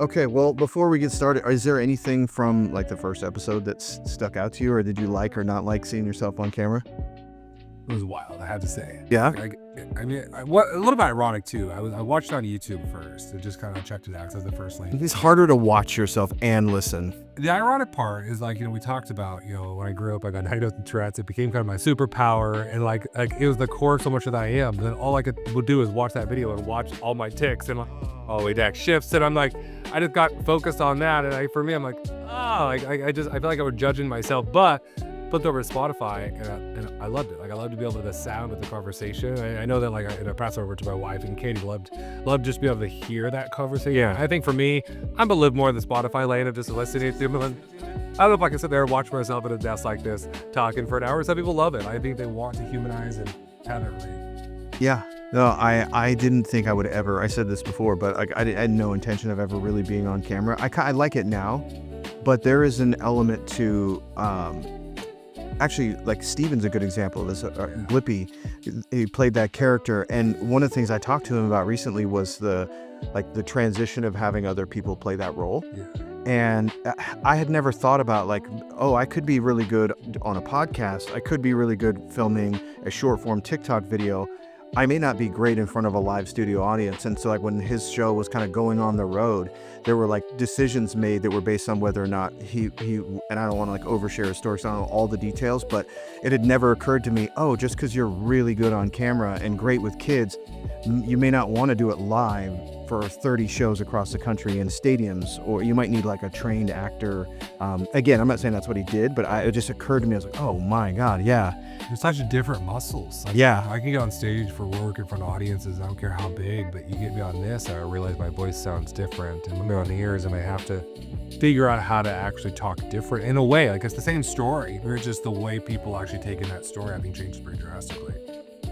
Okay, well, before we get started, is there anything from like the first episode that's stuck out to you, or did you like or not like seeing yourself on camera? It was wild, I have to say. Yeah? I mean, what a little bit ironic too. I watched it on YouTube first. And just kind of checked it out because the first link. It's harder to watch yourself and listen. The ironic part is like, we talked about, when I grew up, I got diagnosed with Tourette's. It became kind of my superpower, and like it was the core of so much that I am. Then all I would do is watch that video and watch all my ticks and like, all the way back shifts, and I'm like, I just got focused on that, and for me, I'm like, I feel like I was judging myself, but flipped over to Spotify, and I loved it. Like, I loved to be able to the sound of the conversation. I know that, like, I passed over to my wife, and Katie loved just being able to hear that conversation. Yeah. I think for me, I'm gonna live more in the Spotify lane of just listening to them. I don't know if I can sit there and watch myself at a desk like this, talking for an hour. Some people love it. I think they want to humanize and have it relate. Yeah. No, I didn't think I would ever. I said this before, but like I had no intention of ever really being on camera. I like it now, but there is an element to actually, like Steven's a good example of this. Blippi, he played that character, and one of the things I talked to him about recently was the transition of having other people play that role. Yeah. And I had never thought about like, oh, I could be really good on a podcast. I could be really good filming a short form TikTok video. I may not be great in front of a live studio audience. And so like when his show was kind of going on the road, there were like decisions made that were based on whether or not he and I don't want to like overshare his story, so I don't know all the details, but it had never occurred to me, oh, just because you're really good on camera and great with kids, you may not want to do it live for 30 shows across the country in stadiums, or you might need like a trained actor. Again, I'm not saying that's what he did, but it just occurred to me. I was like, oh my God, yeah. There's such different muscles. Like, Yeah. I can get on stage for work in front of audiences. I don't care how big, but you get me on this, I realize my voice sounds different. And when they're on the ears, and I have to figure out how to actually talk different in a way. Like, it's the same story. It's just the way people actually take in that story, I think, changes pretty drastically.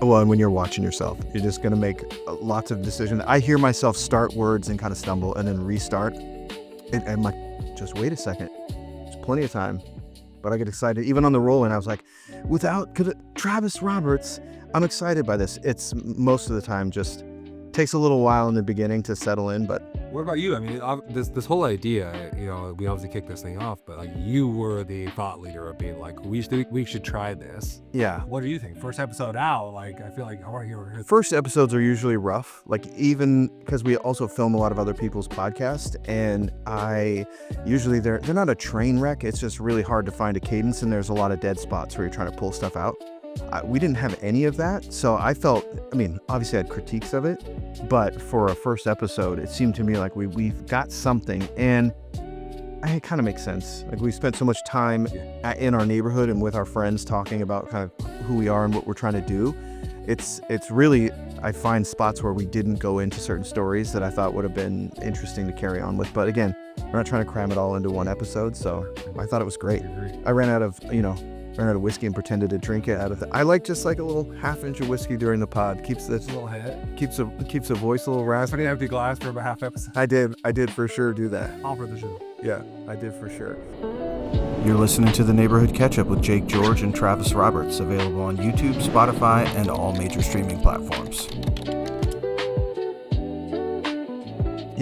Well, and when you're watching yourself, you're just going to make lots of decisions. I hear myself start words and kind of stumble and then restart. And I'm like, just wait a second. There's plenty of time. But I get excited. Even on the roll, and I was like, Travis Roberts, I'm excited by this. It's most of the time just takes a little while in the beginning to settle in, but What about you? I mean, this whole idea, we obviously kicked this thing off, but like you were the thought leader of being like, we should try this. yeah. What do you think? First episode out, like, I feel like I want to hear. First episodes are usually rough, like even because we also film a lot of other people's podcasts, and usually they're not a train wreck. It's just really hard to find a cadence, and there's a lot of dead spots where you're trying to pull stuff out. We didn't have any of that, so I felt, obviously I had critiques of it, but for a first episode, it seemed to me like we've got something, and it kind of makes sense. Like, we spent so much time in our neighborhood and with our friends talking about kind of who we are and what we're trying to do. It's really, I find spots where we didn't go into certain stories that I thought would have been interesting to carry on with, but again, we're not trying to cram it all into one episode, so I thought it was great. I ran out of whiskey and pretended to drink it out of I like just like a little half-inch of whiskey during the pod. Keeps this A little hit. keeps the voice a little raspy. I didn't have the glass for about half episode. I did for sure do that. All for the show. Yeah, I did for sure. You're listening to The Neighborhood Catch-Up with Jake George and Travis Roberts, available on YouTube, Spotify, and all major streaming platforms.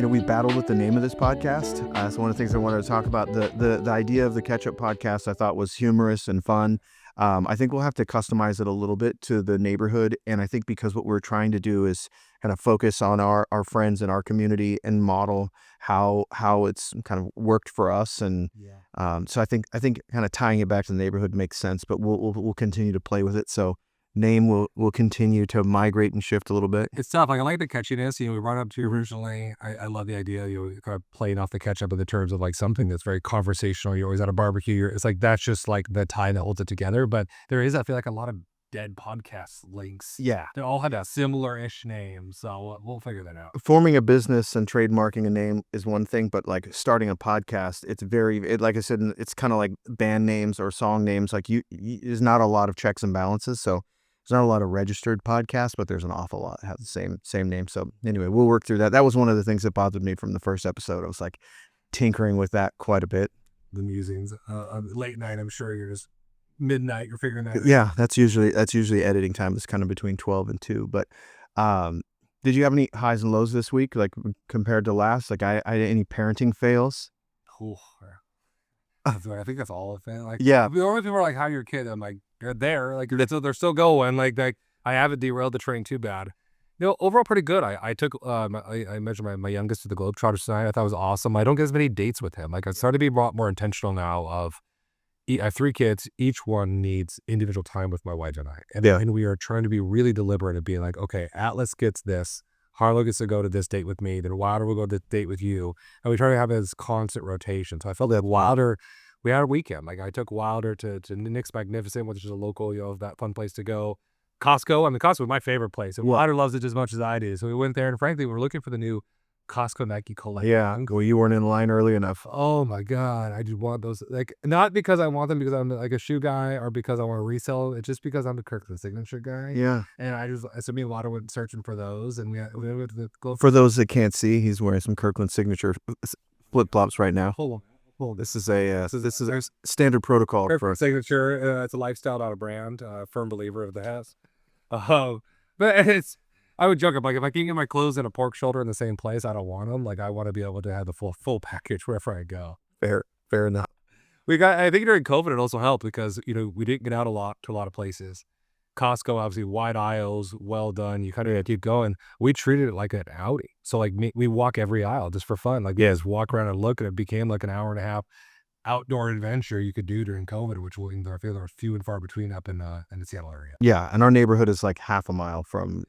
We battled with the name of this podcast. So one of the things I wanted to talk about, the idea of the Catch-Up podcast, I thought was humorous and fun. I think we'll have to customize it a little bit to the neighborhood. And I think because what we're trying to do is kind of focus on our friends and our community and model how it's kind of worked for us. And so I think kind of tying it back to the neighborhood makes sense, but we'll continue to play with it. So name will continue to migrate and shift a little bit. It's tough. Like, I like the catchiness. We brought up to you originally. I love the idea, kind of playing off the catch up of the terms of like something that's very conversational. You're always at a barbecue. It's like, that's just like the tie that holds it together. But there is, I feel like, a lot of dead podcast links. Yeah. They all have a similar-ish name. So we'll figure that out. Forming a business and trademarking a name is one thing, but like starting a podcast, like I said, it's kind of like band names or song names. Like there's not a lot of checks and balances. So there's not a lot of registered podcasts, but there's an awful lot that have the same name. So anyway, we'll work through that. That was one of the things that bothered me from the first episode. I was like tinkering with that quite a bit. The musings. Late night, I'm sure you're just midnight, you're figuring that out. Yeah, that's usually editing time. It's kind of between 12 and 2. But Did you have any highs and lows this week, like compared to last? Like I any parenting fails? Ooh, I think that's all of it. Like, Yeah. the only people are like, "How your kid?" I'm like, "They're there. Like, they're still going. Like I haven't derailed the train too bad." Overall pretty good. I took I measured my youngest to the Globetrotters tonight. I thought it was awesome. I don't get as many dates with him. Like I started to be more intentional now. I have 3 kids. Each one needs individual time with my wife and I. And we are trying to be really deliberate and being like, okay, Atlas gets this. Harlow gets to go to this date with me. Then Wilder will go to this date with you. And we try to have this constant rotation. So I felt that Wilder, we had a weekend. Like I took Wilder to Nick's Magnificent, which is a local, that fun place to go. Costco. I mean, Costco is my favorite place. And Wilder loves it just as much as I do. So we went there. And frankly, we were looking for the new Costco Nike collection. Yeah. Well, you weren't in line early enough. Oh my God. I just want those, like, not because I want them because I'm like a shoe guy or because I want to resell. It's just because I'm a Kirkland signature guy. Yeah. And so me and Water went searching for those. And we went to the For those that can't see, he's wearing some Kirkland signature flip flops right now. Hold on. This is a standard protocol for signature. It's a lifestyle, not a brand. Firm believer of that. But I would joke, I'm like, if I can't get my clothes and a pork shoulder in the same place, I don't want them. Like, I want to be able to have the full package wherever I go. fair enough. I think during COVID, it also helped because, we didn't get out to a lot of places. Costco, obviously, wide aisles, well done. You kind of keep going. We treated it like an outing. So, like, we walk every aisle just for fun. Like, just walk around and look, and it became like an hour and a half outdoor adventure you could do during COVID, which I feel are few and far between up in the Seattle area. Yeah, and our neighborhood is like half a mile from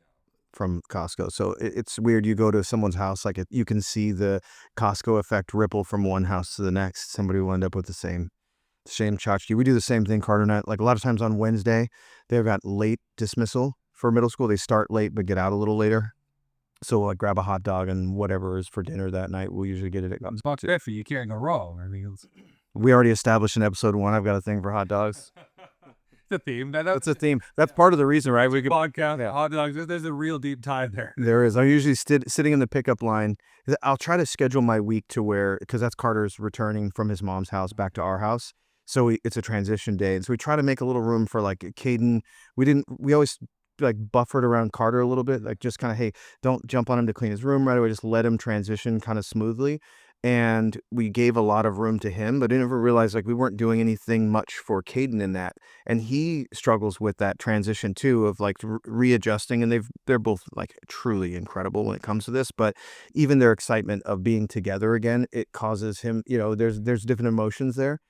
Costco. So it's weird. You go to someone's house, like you can see the Costco effect ripple from one house to the next. Somebody will end up with the same tchotchke. We do the same thing, Carter and I. Like a lot of times on Wednesday, they've got late dismissal for middle school. They start late but get out a little later. So we'll like grab a hot dog and whatever is for dinner that night. We'll usually get it at It's about 50. You can't go wrong. I mean, we already established in episode 1. I've got a thing for hot dogs. It's a theme. That's a theme. That's part of the reason, right? We could podcast hot dogs. There's a real deep tie there. There is. I'm usually sitting in the pickup line. I'll try to schedule my week to where, because that's Carter's returning from his mom's house back to our house. So it's a transition day. And so we try to make a little room for like Caden. We always like buffered around Carter a little bit, like just kind of, hey, don't jump on him to clean his room right away. Just let him transition kind of smoothly. And we gave a lot of room to him, but I never realized like we weren't doing anything much for Caden in that. And he struggles with that transition too of like readjusting, and they're both like truly incredible when it comes to this, but even their excitement of being together again, it causes him, there's different emotions there.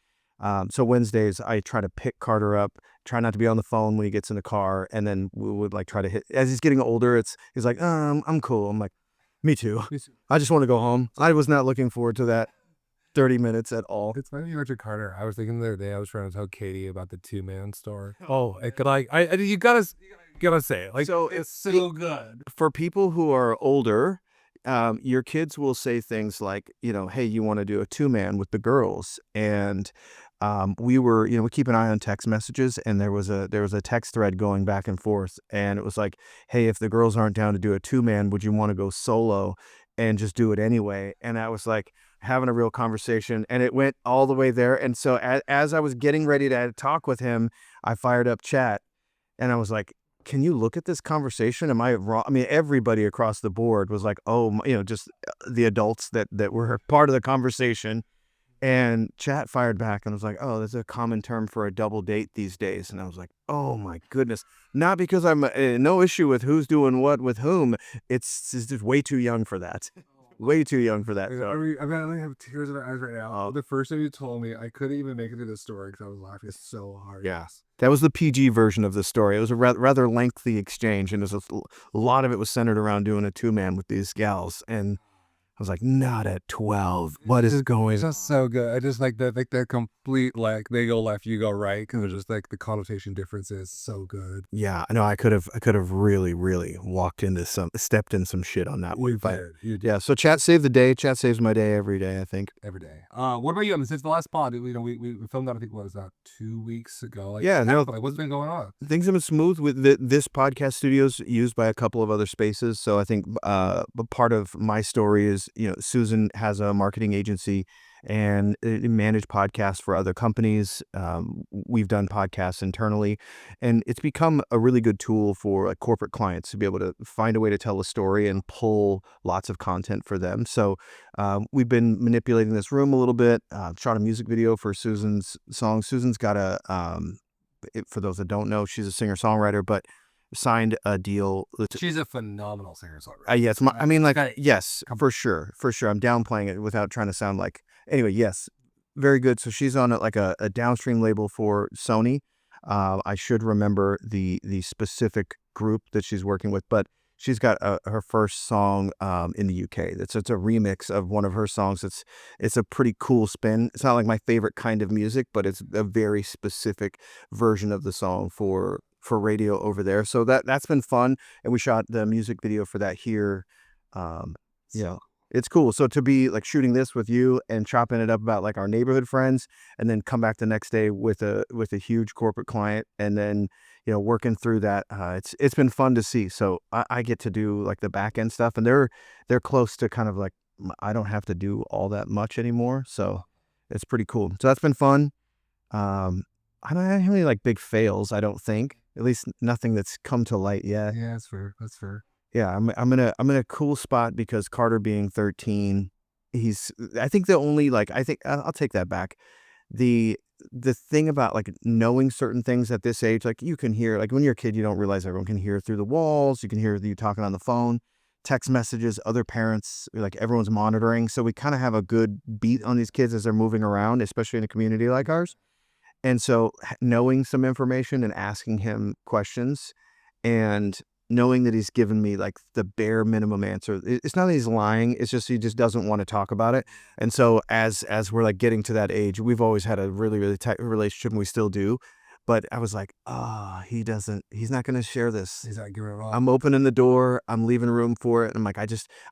So Wednesdays I try to pick Carter up, try not to be on the phone when he gets in the car, and then we would like try to hit, as he's getting older, he's like, I'm cool. I'm like, me too. I just want to go home. I was not looking forward to that 30 minutes at all. It's funny you mentioned Carter. I was thinking the other day, I was trying to tell Katie about the 2-man store. Oh, it could you gotta say it. Like, so it's so good. For people who are older, your kids will say things like, hey, you want to do a 2-man with the girls. And we keep an eye on text messages, and there was a text thread going back and forth, and it was like, hey, if the girls aren't down to do a 2-man, would you want to go solo and just do it anyway? And I was like having a real conversation, and it went all the way there. And so as I was getting ready to talk with him, I fired up chat, and I was like, can you look at this conversation? Am I wrong? I mean, everybody across the board was like, oh, just the adults that were part of the conversation. And chat fired back and was like, oh, there's a common term for a double date these days. And I was like, oh my goodness. Not because I'm no issue with who's doing what with whom. It's just way too young for that. Way too young for that. I have tears in my eyes right now. The first time you told me, I couldn't even make it through the story because I was laughing so hard. Yeah. That was the PG version of the story. It was a rather lengthy exchange, and a lot of it was centered around doing a 2-man with these gals. And I was like, not at 12. What is going on? It's just so good. I just like that complete, like, they go left, you go right, because it's just like the connotation difference is so good. Yeah, I know. I could have really, really stepped in some shit on that one. Yeah, so chat saved the day. Chat saves my day every day, I think. Every day. What about you? I mean, since the last pod, we filmed that, I think, what was that, 2 weeks ago? Like, yeah, no. What's been going on? Things have been smooth with this podcast studio's used by a couple of other spaces. So I think part of my story is because Susan has a marketing agency and manage podcasts for other companies. We've done podcasts internally, and it's become a really good tool for like corporate clients to be able to find a way to tell a story and pull lots of content for them. So we've been manipulating this room a little bit. Shot a music video for Susan's song. Susan's got for those that don't know, she's a singer-songwriter, but signed a deal. She's a phenomenal singer-songwriter. Yes, I mean, like, yes, for sure. I'm downplaying it without trying to sound like. Anyway, yes, very good. So she's on a downstream label for Sony. I should remember the specific group that she's working with, but she's got her first song in the UK. It's a remix of one of her songs. It's a pretty cool spin. It's not like my favorite kind of music, but it's a very specific version of the song for radio over there. So that's been fun, and we shot the music video for that here. Yeah, it's cool. So to be like shooting this with you and chopping it up about like our neighborhood friends, and then come back the next day with a huge corporate client, and then working through that, it's been fun to see. So I get to do like the back end stuff, and they're close to kind of like I don't have to do all that much anymore. So it's pretty cool. So that's been fun. I don't have any like big fails, I don't think. At least nothing that's come to light yet. Yeah, that's fair. That's fair. Yeah, I'm in a cool spot because Carter being 13, I think the only like I think I'll take that back. The thing about like knowing certain things at this age, like you can hear, like when you're a kid, you don't realize everyone can hear through the walls. You can hear you talking on the phone, text messages, other parents, like everyone's monitoring. So we kind of have a good beat on these kids as they're moving around, especially in a community like ours. And so knowing some information and asking him questions, and knowing that he's given me like the bare minimum answer. It's not that he's lying. It's just he just doesn't want to talk about it. And so as we're like getting to that age, we've always had a really, really tight relationship, and we still do. But I was like, he's not going to share this. He's not giving it all. I'm opening the door. I'm leaving room for it. I'm like,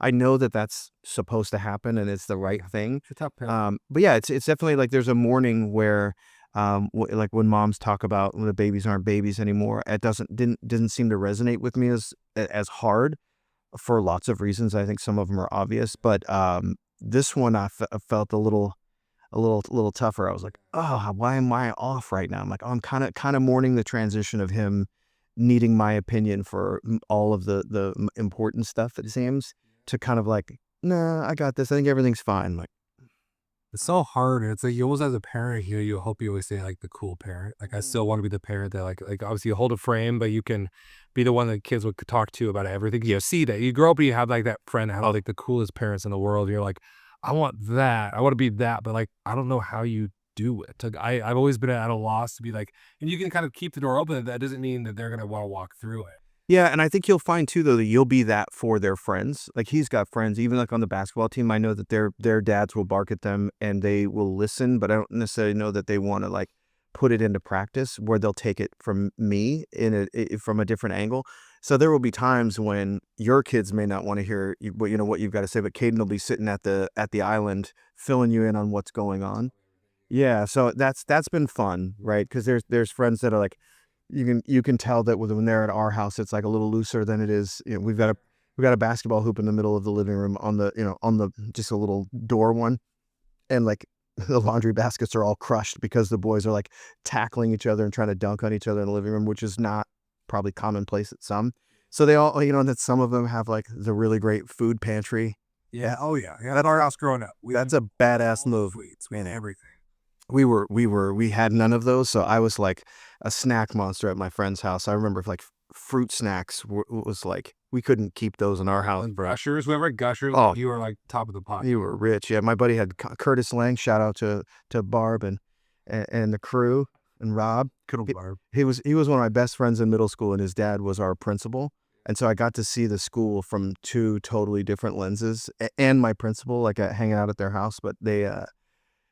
I know that that's supposed to happen, and it's the right thing. It's a tough pill. But yeah, it's definitely like there's a morning where like when moms talk about when the babies aren't babies anymore, it didn't seem to resonate with me as hard for lots of reasons. I think some of them are obvious, but this one I felt a little tougher. I was like, oh, why am I off right now? I'm like, oh, I'm kind of mourning the transition of him needing my opinion for all of the important stuff, it seems, to kind of like, nah, I got this. I think everything's fine. Like, It's so hard. It's like you almost as a parent, you hope you always say like the cool parent. Like I still want to be the parent that like obviously you hold a frame, but you can be the one that kids would talk to about everything. You see that you grow up and you have like that friend that had like the coolest parents in the world. You're like, I want that. I want to be that, but like I don't know how you do it. Like, I've always been at a loss to be like, and you can kind of keep the door open. That doesn't mean that they're gonna want to walk through it. yeah, and I think you'll find too, though, that you'll be that for their friends. Like he's got friends, even like on the basketball team. I know that their dads will bark at them and they will listen, but I don't necessarily know that they want to like put it into practice where they'll take it from me from a different angle. So there will be times when your kids may not want to hear what you've got to say, but Caden will be sitting at the island filling you in on what's going on. Yeah, so that's been fun, right? Because there's friends that are like, you can tell that when they're at our house, it's like a little looser than it is. We've got a basketball hoop in the middle of the living room on the just a little door one, and like the laundry baskets are all crushed because the boys are like tackling each other and trying to dunk on each other in the living room, which is not probably commonplace at some. So they all, that some of them have like the really great food pantry. Yeah. Oh yeah. Yeah. That's our house growing up. That's a badass move. Sweets, man. Everything. We had none of those, so I was like a snack monster at my friend's house. I remember like fruit snacks was like we couldn't keep those in our house. And Gushers, whoever Gushers, Oh, you were like top of the pot. You were rich. Yeah, my buddy had Curtis Lang. Shout out to Barb and the crew and Rob. Good Barb. He was one of my best friends in middle school, and his dad was our principal. And so I got to see the school from two totally different lenses, and my principal, like hanging out at their house. But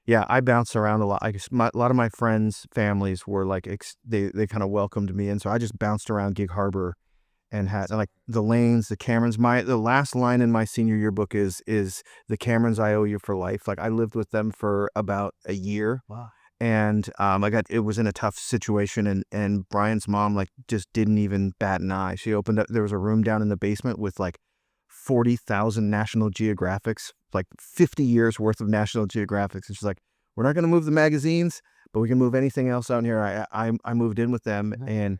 yeah, I bounced around a lot. A lot of my friends' families were like, they kind of welcomed me in. So I just bounced around Gig Harbor and had like the Lanes, the Camerons. The last line in my senior yearbook is the Camerons, I owe you for life. Like I lived with them for about a year. Wow. And it was in a tough situation, and Brian's mom like just didn't even bat an eye. She opened up, there was a room down in the basement with like 40,000 National Geographics, like 50 years worth of National Geographics. And she's like, we're not going to move the magazines, but we can move anything else out here. I moved in with them, and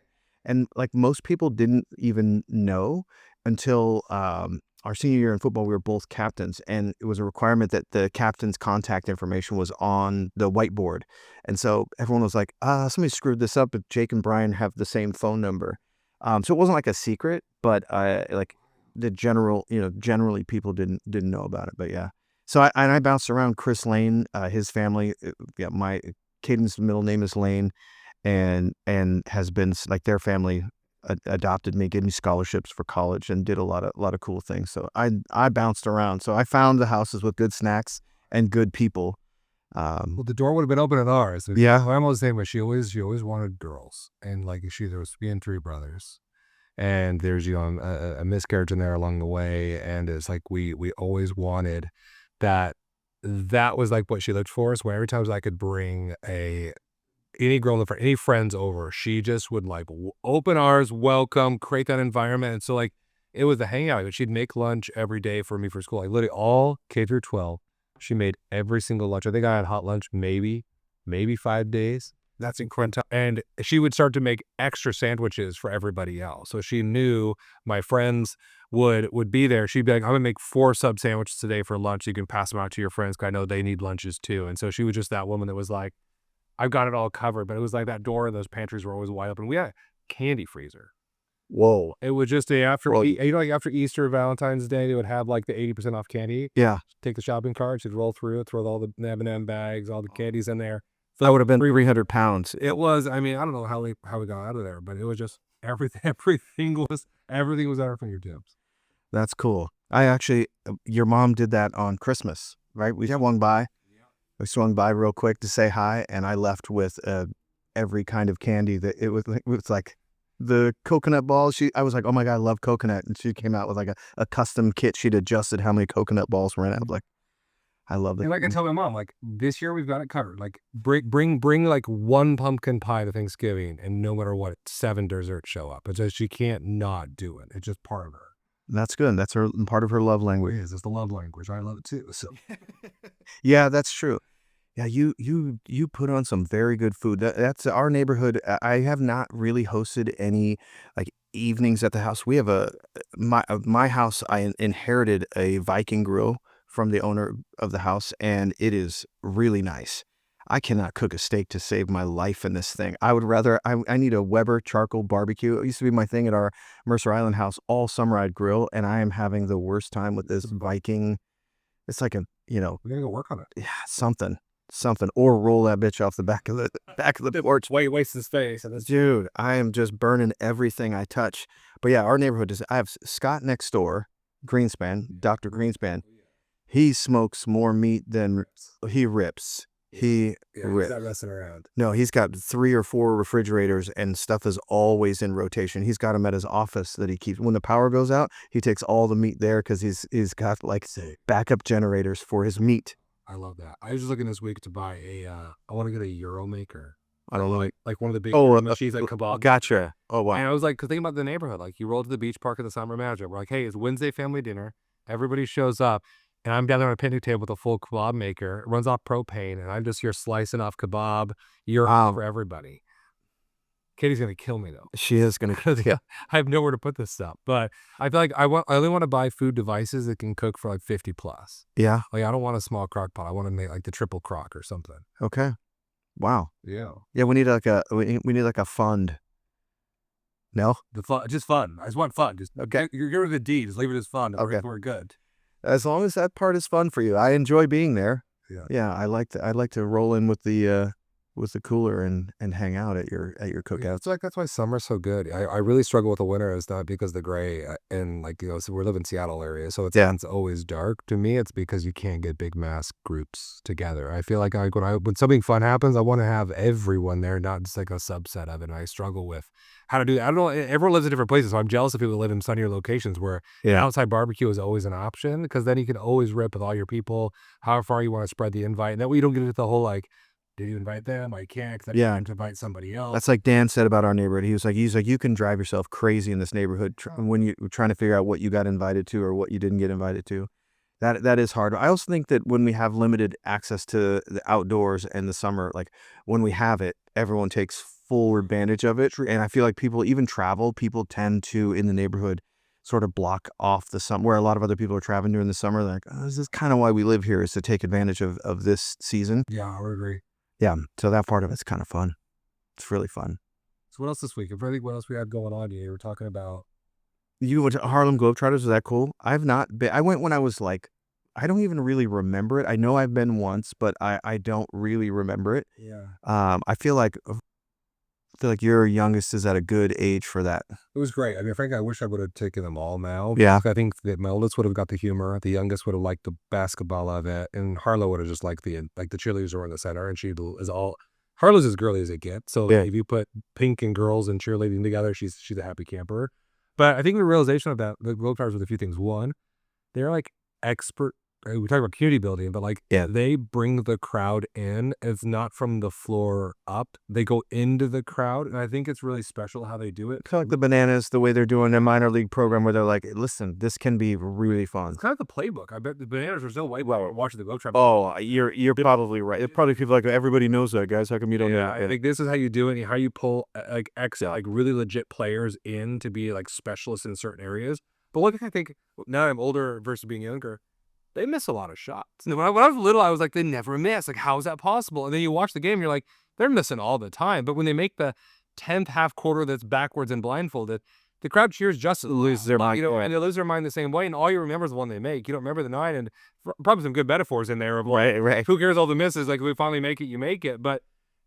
like most people didn't even know until our senior year in football. We were both captains, and it was a requirement that the captain's contact information was on the whiteboard. And so everyone was like, somebody screwed this up, but Jake and Brian have the same phone number. So it wasn't like a secret, but like the generally people didn't know about it. But yeah. So I bounced around. Chris Lane, his family, yeah, my Caden's middle name is Lane, and has been like their family adopted me, gave me scholarships for college, and did a lot of cool things. So I bounced around. So I found the houses with good snacks and good people. Well, the door would have been open at ours. Yeah. My mom was the same way. She always wanted girls, and like there was me and 3 brothers, and there's a miscarriage in there along the way, and it's like we always wanted that. That was like what she looked for. So every time I could bring any girl, any friends over, she just would like open arms, welcome, create that environment. And so like it was a hangout. She'd make lunch every day for me for school. Like literally all K through 12. She made every single lunch. I think I had hot lunch maybe 5 days. That's incredible. And she would start to make extra sandwiches for everybody else. So she knew my friends would be there. She'd be like, I'm gonna make 4 sub sandwiches today for lunch. You can pass them out to your friends because I know they need lunches too. And so she was just that woman that was like, I've got it all covered. But it was like that door and those pantries were always wide open. We had a candy freezer. Whoa. It was just after Easter, Valentine's Day, they would have like the 80% off candy. Yeah. Take the shopping cart, she'd roll through it, throw all the M&M bags, all the candies in there. That would have been 300 pounds. It was. I mean, I don't know how we got out of there, but it was just everything was at our fingertips. That's cool. Your mom did that on Christmas, right? We swung by. We swung by real quick to say hi, and I left with every kind of candy that it was like the coconut balls. I was like, oh my God, I love coconut. And she came out with like a custom kit. She'd adjusted how many coconut balls were in it. I was like, I love that. And like I tell my mom, like this year we've got it covered. Like bring like 1 pumpkin pie to Thanksgiving, and no matter what, 7 desserts show up. It's just she can't not do it. It's just part of her. That's good. That's part of her love language. It is. It's the love language. I love it too. So yeah, that's true. Yeah, you put on some very good food. That's our neighborhood. I have not really hosted any like evenings at the house. We have my house. I inherited a Viking grill from the owner of the house, and it is really nice. I cannot cook a steak to save my life in this thing. I would rather, I need a Weber charcoal barbecue. It used to be my thing at our Mercer Island house all summer. I'd grill, and I am having the worst time with this Viking. It's like we gotta go work on it. Yeah, something, or roll that bitch off the back of the porch. Wasting space. Dude, I am just burning everything I touch. But yeah, our neighborhood is, I have Scott next door, Greenspan, Dr. Greenspan. He smokes more meat than he rips. He's not messing around. No, he's got 3 or 4 refrigerators, and stuff is always in rotation. He's got them at his office that he keeps. When the power goes out, he takes all the meat there because he's got like backup generators for his meat. I love that. I was just looking this week to buy I want to get a Euro maker. I don't know, like one of the big machines, like kebab. Gotcha. Oh wow. And I was like, cause think about the neighborhood. Like you roll to the beach park at the summer manager. We're like, hey, it's Wednesday family dinner. Everybody shows up. And I'm down there on a picnic table with a full kebab maker. It runs off propane, and I'm just here slicing off kebab. You're for everybody. Katie's gonna kill me though. She is gonna kill you. I have nowhere to put this stuff. But I feel like I only want to buy food devices that can cook for like 50 plus. Yeah. Like I don't want a small crock pot. I want to make like the triple crock or something. Okay. Wow. Yeah. Yeah, we need like a fund. No? Just fun. I just want fun. Just okay. You're the D. Just leave it as fun. Okay. We're good. As long as that part is fun for you. I enjoy being there. Yeah. Yeah, I like to roll in with the cooler and hang out at your cookout. Yeah, it's like that's why summer's so good. I really struggle with the winter. It's not because of the gray and like so we live in Seattle area, so it's always dark. To me, it's because you can't get big mass groups together. I feel like when something fun happens, I want to have everyone there, not just like a subset of it. And I struggle with how to do that. I don't know. Everyone lives in different places, so I'm jealous of people who live in sunnier locations where outside barbecue is always an option, because then you can always rip with all your people, how far you want to spread the invite, and that way you don't get into the whole like did you invite them? I can't because I Yeah. need to invite somebody else. That's like Dan said about our neighborhood. He's like, you can drive yourself crazy in this neighborhood when you're trying to figure out what you got invited to or what you didn't get invited to. That is hard. I also think that when we have limited access to the outdoors and the summer, like when we have it, everyone takes full advantage of it. And I feel like people tend to in the neighborhood sort of block off the summer where a lot of other people are traveling during the summer. They're like, oh, this is kind of why we live here, is to take advantage of this season. Yeah, I would agree. Yeah. So that part of it's kind of fun. It's really fun. So what else this week? I'm trying to think what else we had going on here. We're talking about. You went to Harlem Globetrotters, is that cool? I've not been. I went when I was like, I don't even really remember it. I know I've been once, but I don't really remember it. Yeah. I feel like your youngest is at a good age for that. It was great. I mean, frankly, I wish I would have taken them all now. Yeah. I think that my oldest would have got the humor. The youngest would have liked the basketball of it, and Harlow would have just liked the cheerleaders were in the center, and she is all. Harlow's as girly as it gets. So Yeah. if you put pink and girls and cheerleading together, she's a happy camper. But I think the realization of that, the Globetrotters with a few things. One, they're like expert. We talk about community building, but like Yeah. they bring the crowd in. It's not from the floor up. They go into the crowd, and I think it's really special how they do it. Kind of like the Bananas, the way they're doing their minor league program, where they're like, listen, this can be really fun. It's kind of the playbook. I bet the Bananas are still way well watching the Globetrotters. Oh, you're probably right. It's probably people like, everybody knows that, guys. How come you don't know? I think this is how you do it. How you pull like really legit players in to be like specialists in certain areas. But look, I think now I'm older versus being younger. They miss a lot of shots. When I was little, I was like, they never miss. Like, how is that possible? And then you watch the game, you're like, they're missing all the time. But when they make the 10th half quarter that's backwards and blindfolded, the crowd cheers just as Lose their mind. and they lose their mind the same way. And all you remember is the one they make. You don't remember the 9. And probably some good metaphors in there of like, Right. who cares all the misses? Like, if we finally make it, you make it. But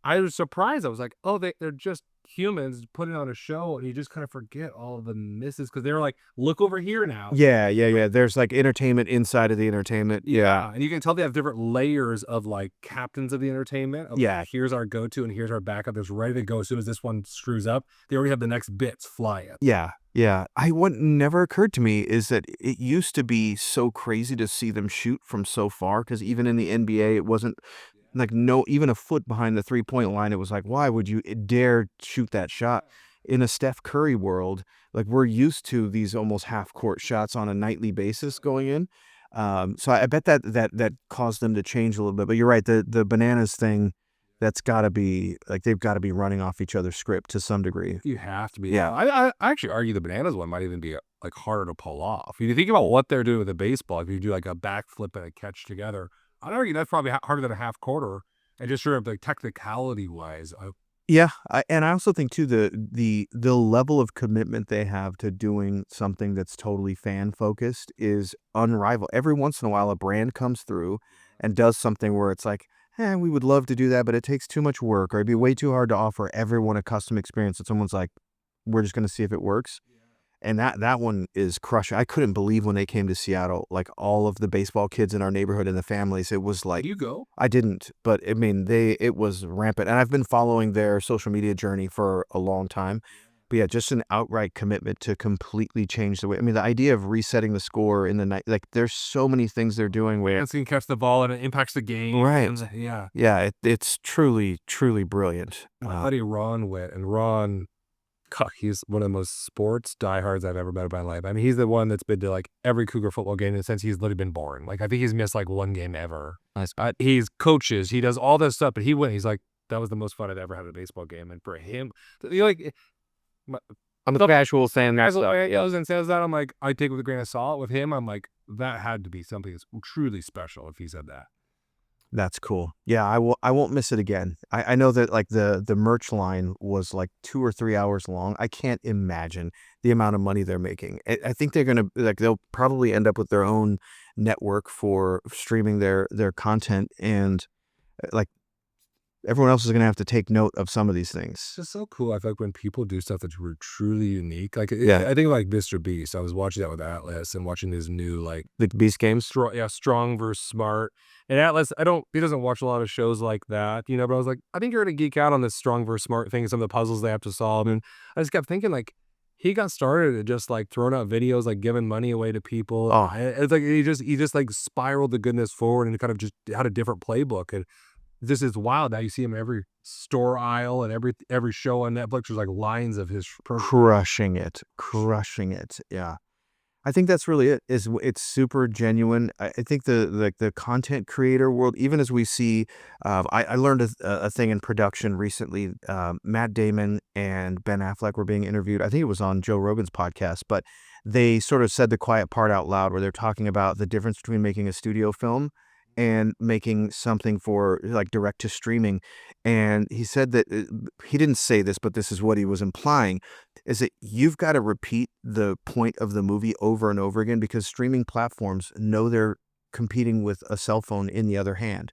I was surprised. I was like, oh, they're just humans putting on a show, and you just kind of forget all of the misses because they're like, look over here now. Yeah. There's like entertainment inside of the entertainment. Yeah. And you can tell they have different layers of like captains of the entertainment. Yeah. Here's our go-to and here's our backup that's ready to go. As soon as this one screws up, they already have the next bits flying. Yeah. What never occurred to me is that it used to be so crazy to see them shoot from so far, because even in the NBA, it wasn't like even a foot behind the 3-point line. It was like, why would you dare shoot that shot? In a Steph Curry world, like we're used to these almost half court shots on a nightly basis going in. So I bet that caused them to change a little bit. But you're right, the Bananas thing, that's got to be like they've got to be running off each other's script to some degree. You have to be. Yeah. I actually argue the Bananas one might even be like harder to pull off. If you think about what they're doing with the baseball, if you do like a backflip and a catch together, I'd argue that's probably harder than a half quarter. And just sort of like technicality wise, Yeah, and I also think too the level of commitment they have to doing something that's totally fan focused is unrivaled. Every once in a while, a brand comes through and does something where it's like, we would love to do that, but it takes too much work, or it'd be way too hard to offer everyone a custom experience. And someone's like, we're just going to see if it works. And that one is crushing. I couldn't believe when they came to Seattle, like all of the baseball kids in our neighborhood and the families, it was like, you go. I didn't, but I mean, it was rampant. And I've been following their social media journey for a long time. But yeah, just an outright commitment to completely change the way. I mean, the idea of resetting the score in the night, like there's so many things they're doing where Chance can catch the ball and it impacts the game. Right. Yeah. It's truly, truly brilliant. My buddy Ron went, and Ron, God, he's one of the most sports diehards I've ever met in my life. I mean, he's the one that's been to like every Cougar football game since he's literally been born. Like, I think he's missed like one game ever. He's coaches, he does all this stuff, but he went. He's like, that was the most fun I've ever had at a baseball game. And for him, like, I'm a casual fan. That's yells and says that. I'm like, I take it with a grain of salt. With him, I'm like, that had to be something that's truly special if he said that. That's cool. Yeah, I won't miss it again. I know that like the merch line was like 2 or 3 hours long. I can't imagine the amount of money they're making. I think they'll probably end up with their own network for streaming their content, and like everyone else is going to have to take note of some of these things. It's just so cool. I feel like when people do stuff that's truly unique, like Yeah. I think like Mr. Beast. I was watching that with Atlas and watching these new like The Beast games. strong versus smart. And Atlas, he doesn't watch a lot of shows like that, but I was like, I think you're gonna geek out on this strong versus smart thing, some of the puzzles they have to solve. And I just kept thinking like he got started at just like throwing out videos, like giving money away to people. Oh. It's like he just like spiraled the goodness forward and kind of just had a different playbook. And this is wild. Now you see him every store aisle and every show on Netflix. There's like lines of his crushing it. Yeah. I think that's really it. It's super genuine. I think the content creator world, even as we see, I learned a thing in production recently. Matt Damon and Ben Affleck were being interviewed. I think it was on Joe Rogan's podcast, but they sort of said the quiet part out loud, where they're talking about the difference between making a studio film and making something for like direct to streaming. And he said that he didn't say this, but this is what he was implying, is that you've got to repeat the point of the movie over and over again, because streaming platforms know they're competing with a cell phone in the other hand.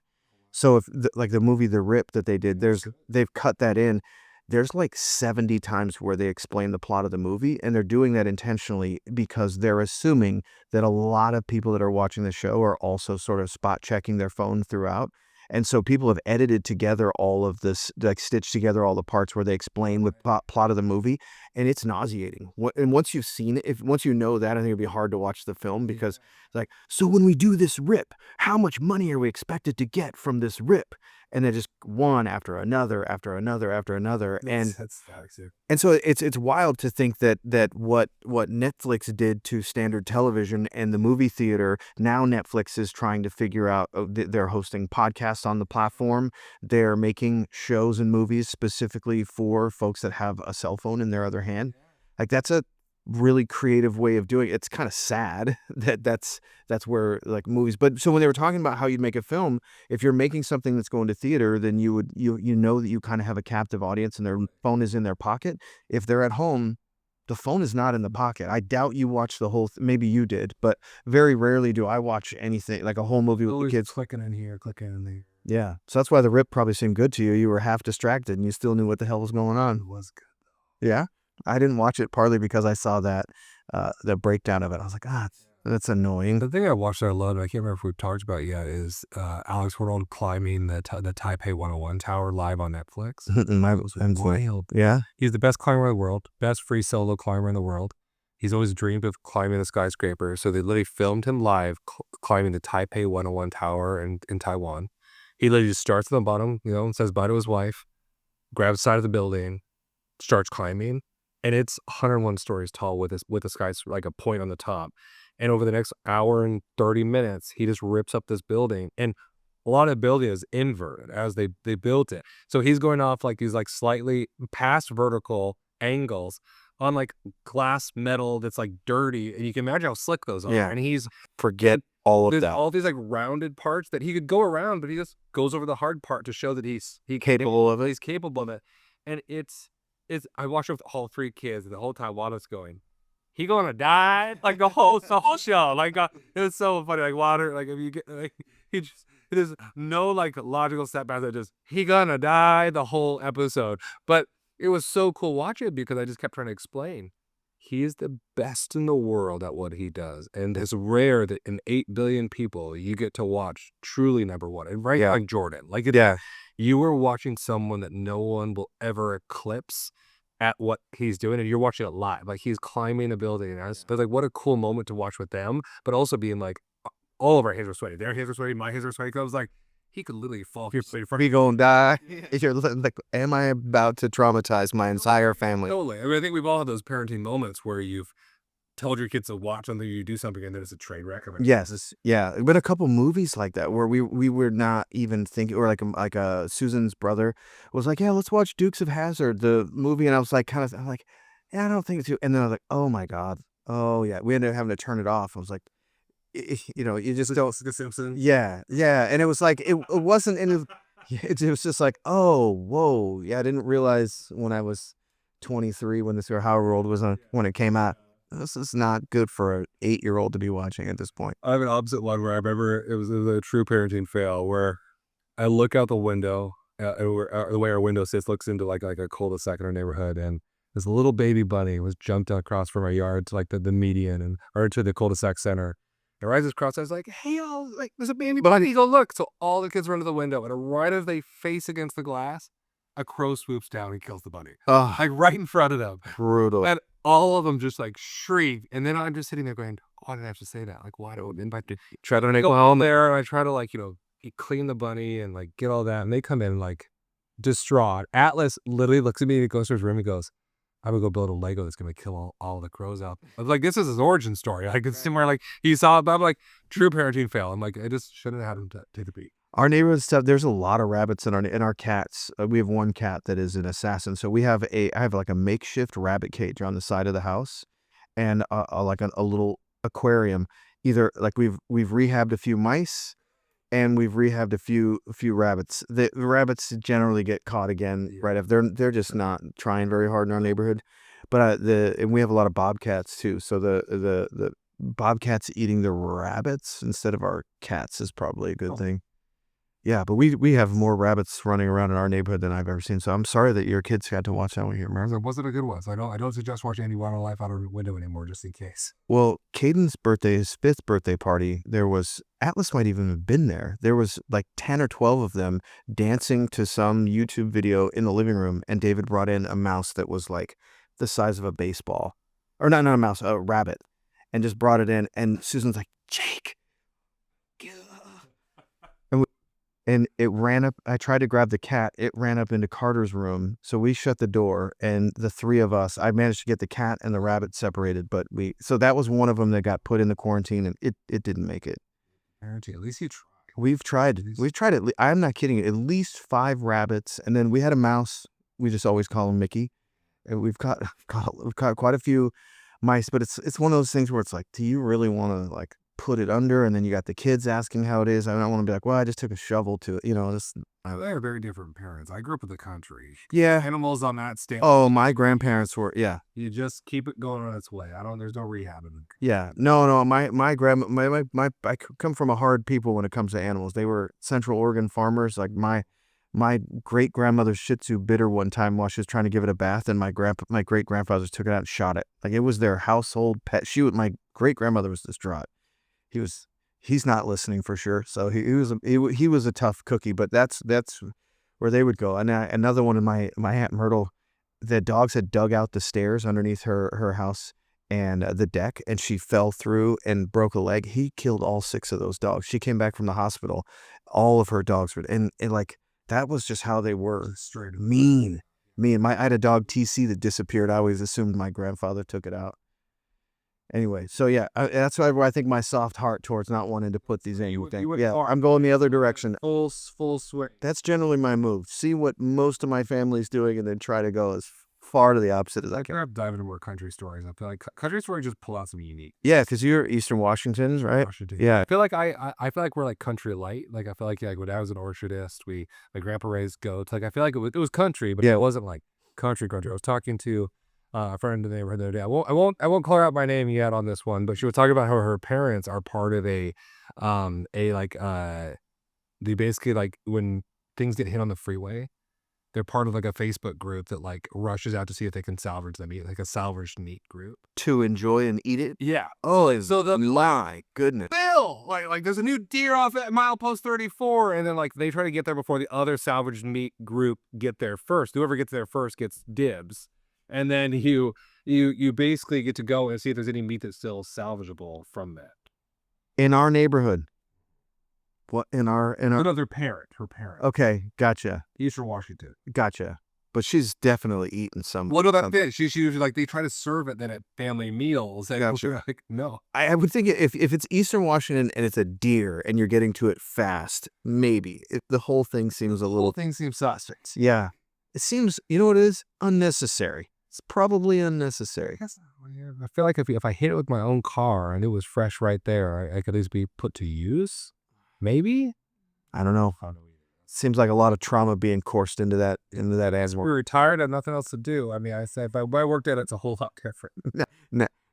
So if like the movie The Rip that they did, they've cut that in. There's like 70 times where they explain the plot of the movie, and they're doing that intentionally because they're assuming that a lot of people that are watching the show are also sort of spot checking their phone throughout. And so people have edited together all of this, like stitched together all the parts where they explain the plot of the movie, and it's nauseating. And once you've seen it, once you know that, I think it'd be hard to watch the film, because it's like, so when we do this rip, how much money are we expected to get from this rip? And then just one after another, after another, after another. And so it's wild to think that what Netflix did to standard television and the movie theater, now Netflix is trying to figure out. They're hosting podcasts on the platform. They're making shows and movies specifically for folks that have a cell phone in their other hand. Like, that's a really creative way of doing it. It's kind of sad that that's where like movies. But so when they were talking about how you'd make a film, if you're making something that's going to theater, then you know that you kind of have a captive audience and their phone is in their pocket. If they're at home, the phone is not in the pocket. I doubt you watch the whole maybe you did, but very rarely do I watch anything like a whole movie with the Always kids. clicking in here, clicking in there. Yeah. So that's why The Rip probably seemed good to you. You were half distracted and you still knew what the hell was going on. It was good. Yeah. I didn't watch it partly because I saw that the breakdown of it. I was like, that's annoying. The thing I watched that I loved, I can't remember if we've talked about it yet, is Alex Honnold climbing the Taipei 101 tower live on Netflix. It was wild. Yeah. He's the best climber in the world, best free solo climber in the world. He's always dreamed of climbing the skyscraper. So they literally filmed him live climbing the Taipei 101 tower in Taiwan. He literally just starts at the bottom, says bye to his wife, grabs the side of the building, starts climbing. And it's 101 stories tall with a sky, like a point on the top. And over the next hour and 30 minutes, he just rips up this building. And a lot of the building is inverted as they built it. So he's going off like these like slightly past vertical angles on like glass metal that's like dirty. And you can imagine how slick those are. Yeah. And he's Forget all of that. all these like rounded parts that he could go around, but he just goes over the hard part to show that he's Capable of it. He's capable of it. And I watched it with all three kids, and the whole time Water's going, he gonna die? Like the whole show. Like it was so funny. Like Water, like if you get like there's no like logical step back that just he gonna die the whole episode. But it was so cool watching it because I just kept trying to explain. He is the best in the world at what he does. And it's rare that in 8 billion people you get to watch truly number one. And like Jordan. Like you were watching someone that no one will ever eclipse at what he's doing, and you're watching it live. Like he's climbing a building. But like what a cool moment to watch with them, but also being like all of our hands were sweaty. Their hands were sweaty, my hands were sweaty. I was like, he could literally fall if you're We gonna die. If you're like, am I about to traumatize my entire family? Totally. I mean, I think we've all had those parenting moments where you've told your kids to watch something, you do something, and then it's a train wreck. Yes, yeah, but a couple movies like that where we were not even thinking, or like Susan's brother was like, yeah, let's watch Dukes of Hazzard, the movie, and I was like, I'm like, yeah, I don't think it's you. And then I was like, oh my god, oh yeah, we ended up having to turn it off. I was like, you just don't. The Simpsons. Yeah, and it was like it wasn't in. It was just like, oh, whoa, yeah, I didn't realize when I was 23 when this or however old was when it came out. This is not good for an 8-year-old to be watching at this point. I have an opposite one where I remember it was a true parenting fail where I look out the window, the way our window sits looks into like a cul-de-sac in our neighborhood, and this little baby bunny was jumped across from our yard to like the median or to the cul-de-sac center. It rises across. I was like, hey, y'all, like there's a baby bunny. Go look. So all the kids run to the window, and right as they face against the glass, a crow swoops down and kills the bunny. Oh, like right in front of them. brutal. And all of them just like shriek. And then I'm just sitting there going, why did I have to say that? Like, why do I invite to try to go home there? And I try to you clean the bunny and like get all that, and they come in like distraught. Atlas literally looks at me and goes to his room and goes, "I would go build a Lego that's gonna kill all the crows out." I was like, this is his origin story. Like it's somewhere like he saw it, but I'm like, true parenting fail. I'm like, I just shouldn't have had him take the beat. Our neighborhood stuff. There's a lot of rabbits in our cats. We have one cat that is an assassin. So I have like a makeshift rabbit cage on the side of the house, and like a little aquarium. Either like we've rehabbed a few mice, and we've rehabbed a few rabbits. The rabbits generally get caught again right if they're just not trying very hard in our neighborhood. But and we have a lot of bobcats too. So the bobcats eating the rabbits instead of our cats is probably a good thing. Yeah, but we have more rabbits running around in our neighborhood than I've ever seen. So I'm sorry that your kids had to watch that one here, Mark. It wasn't a good one. So I don't suggest watching any Wildlife out of the window anymore, just in case. Well, Caden's birthday, his 5th birthday party, there was Atlas might even have been there. There was like 10 or 12 of them dancing to some YouTube video in the living room, and David brought in a mouse that was like the size of a baseball. Or not a mouse, a rabbit. And just brought it in, and Susan's like, "Jake." And it ran up. I tried to grab the cat. It ran up into Carter's room. So we shut the door, and the 3 of us, I managed to get the cat and the rabbit separated, but so that was one of them that got put in the quarantine, and it didn't make it. Parenting, at least you tried. We've tried I'm not kidding, at least 5 rabbits. And then we had a mouse. We just always call him Mickey. And we've caught quite a few mice, but it's one of those things where it's like, do you really want to like put it under? And then you got the kids asking how it is. I don't want to be like, well, I just took a shovel to it. They're very different parents. I grew up in the country. Yeah. Animals on that stand. Oh, my grandparents were, yeah. You just keep it going on its way. There's no rehabbing. Yeah. No, my grandma, I come from a hard people when it comes to animals. They were Central Oregon farmers. Like my great grandmother's Shih Tzu bit her one time while she was trying to give it a bath, and my great grandfathers took it out and shot it. Like it was their household pet. My great grandmother was distraught. He's not listening for sure. So he was a tough cookie, but that's where they would go. And another one of my Aunt Myrtle, the dogs had dug out the stairs underneath her house and the deck, and she fell through and broke a leg. He killed all 6 of those dogs. She came back from the hospital. All of her dogs were, and like, that was just how they were. Straight mean. I had a dog, TC, that disappeared. I always assumed my grandfather took it out. Anyway, so yeah, that's why I think my soft heart towards not wanting to put these in. I'm going the other direction. Full swing. That's generally my move. See what most of my family's doing, and then try to go as far to the opposite as I can. I'm diving into more country stories. I feel like country stories just pull out something unique. Yeah, because you're Eastern Washington, right? Washington. Yeah. I feel like I feel like we're like country light. Like I feel like when I was an orchardist, my grandpa raised goats. Like I feel like it was country, but it wasn't like country. I was talking to a friend in the neighborhood the other day. I won't call her out by name yet on this one, but she was talking about how her parents are part of they basically, like, when things get hit on the freeway, they're part of like a Facebook group that like rushes out to see if they can salvage the meat, like a salvaged meat group to enjoy and eat it. Yeah. Oh, so my goodness. Bill, like there's a new deer off at milepost 34, and then like they try to get there before the other salvaged meat group get there first. Whoever gets there first gets dibs. And then you basically get to go and see if there's any meat that's still salvageable from that. In our neighborhood. What in our Another her parent. Okay, gotcha. Eastern Washington. Gotcha. But she's definitely eaten some. Well, no, that's it. She's usually like, they try to serve it then at family meals. And gotcha. Like, no. I would think if it's Eastern Washington and it's a deer and you're getting to it fast, maybe. The whole thing seems the whole thing seems suspect. Yeah. It seems, you know what it is? Unnecessary. It's probably unnecessary. I feel like if I hit it with my own car and it was fresh right there, I could at least be put to use. Maybe? I don't know. Seems like a lot of trauma being coursed into that animal. We're retired, I have nothing else to do. I mean, I say if I worked at it, it's a whole lot different.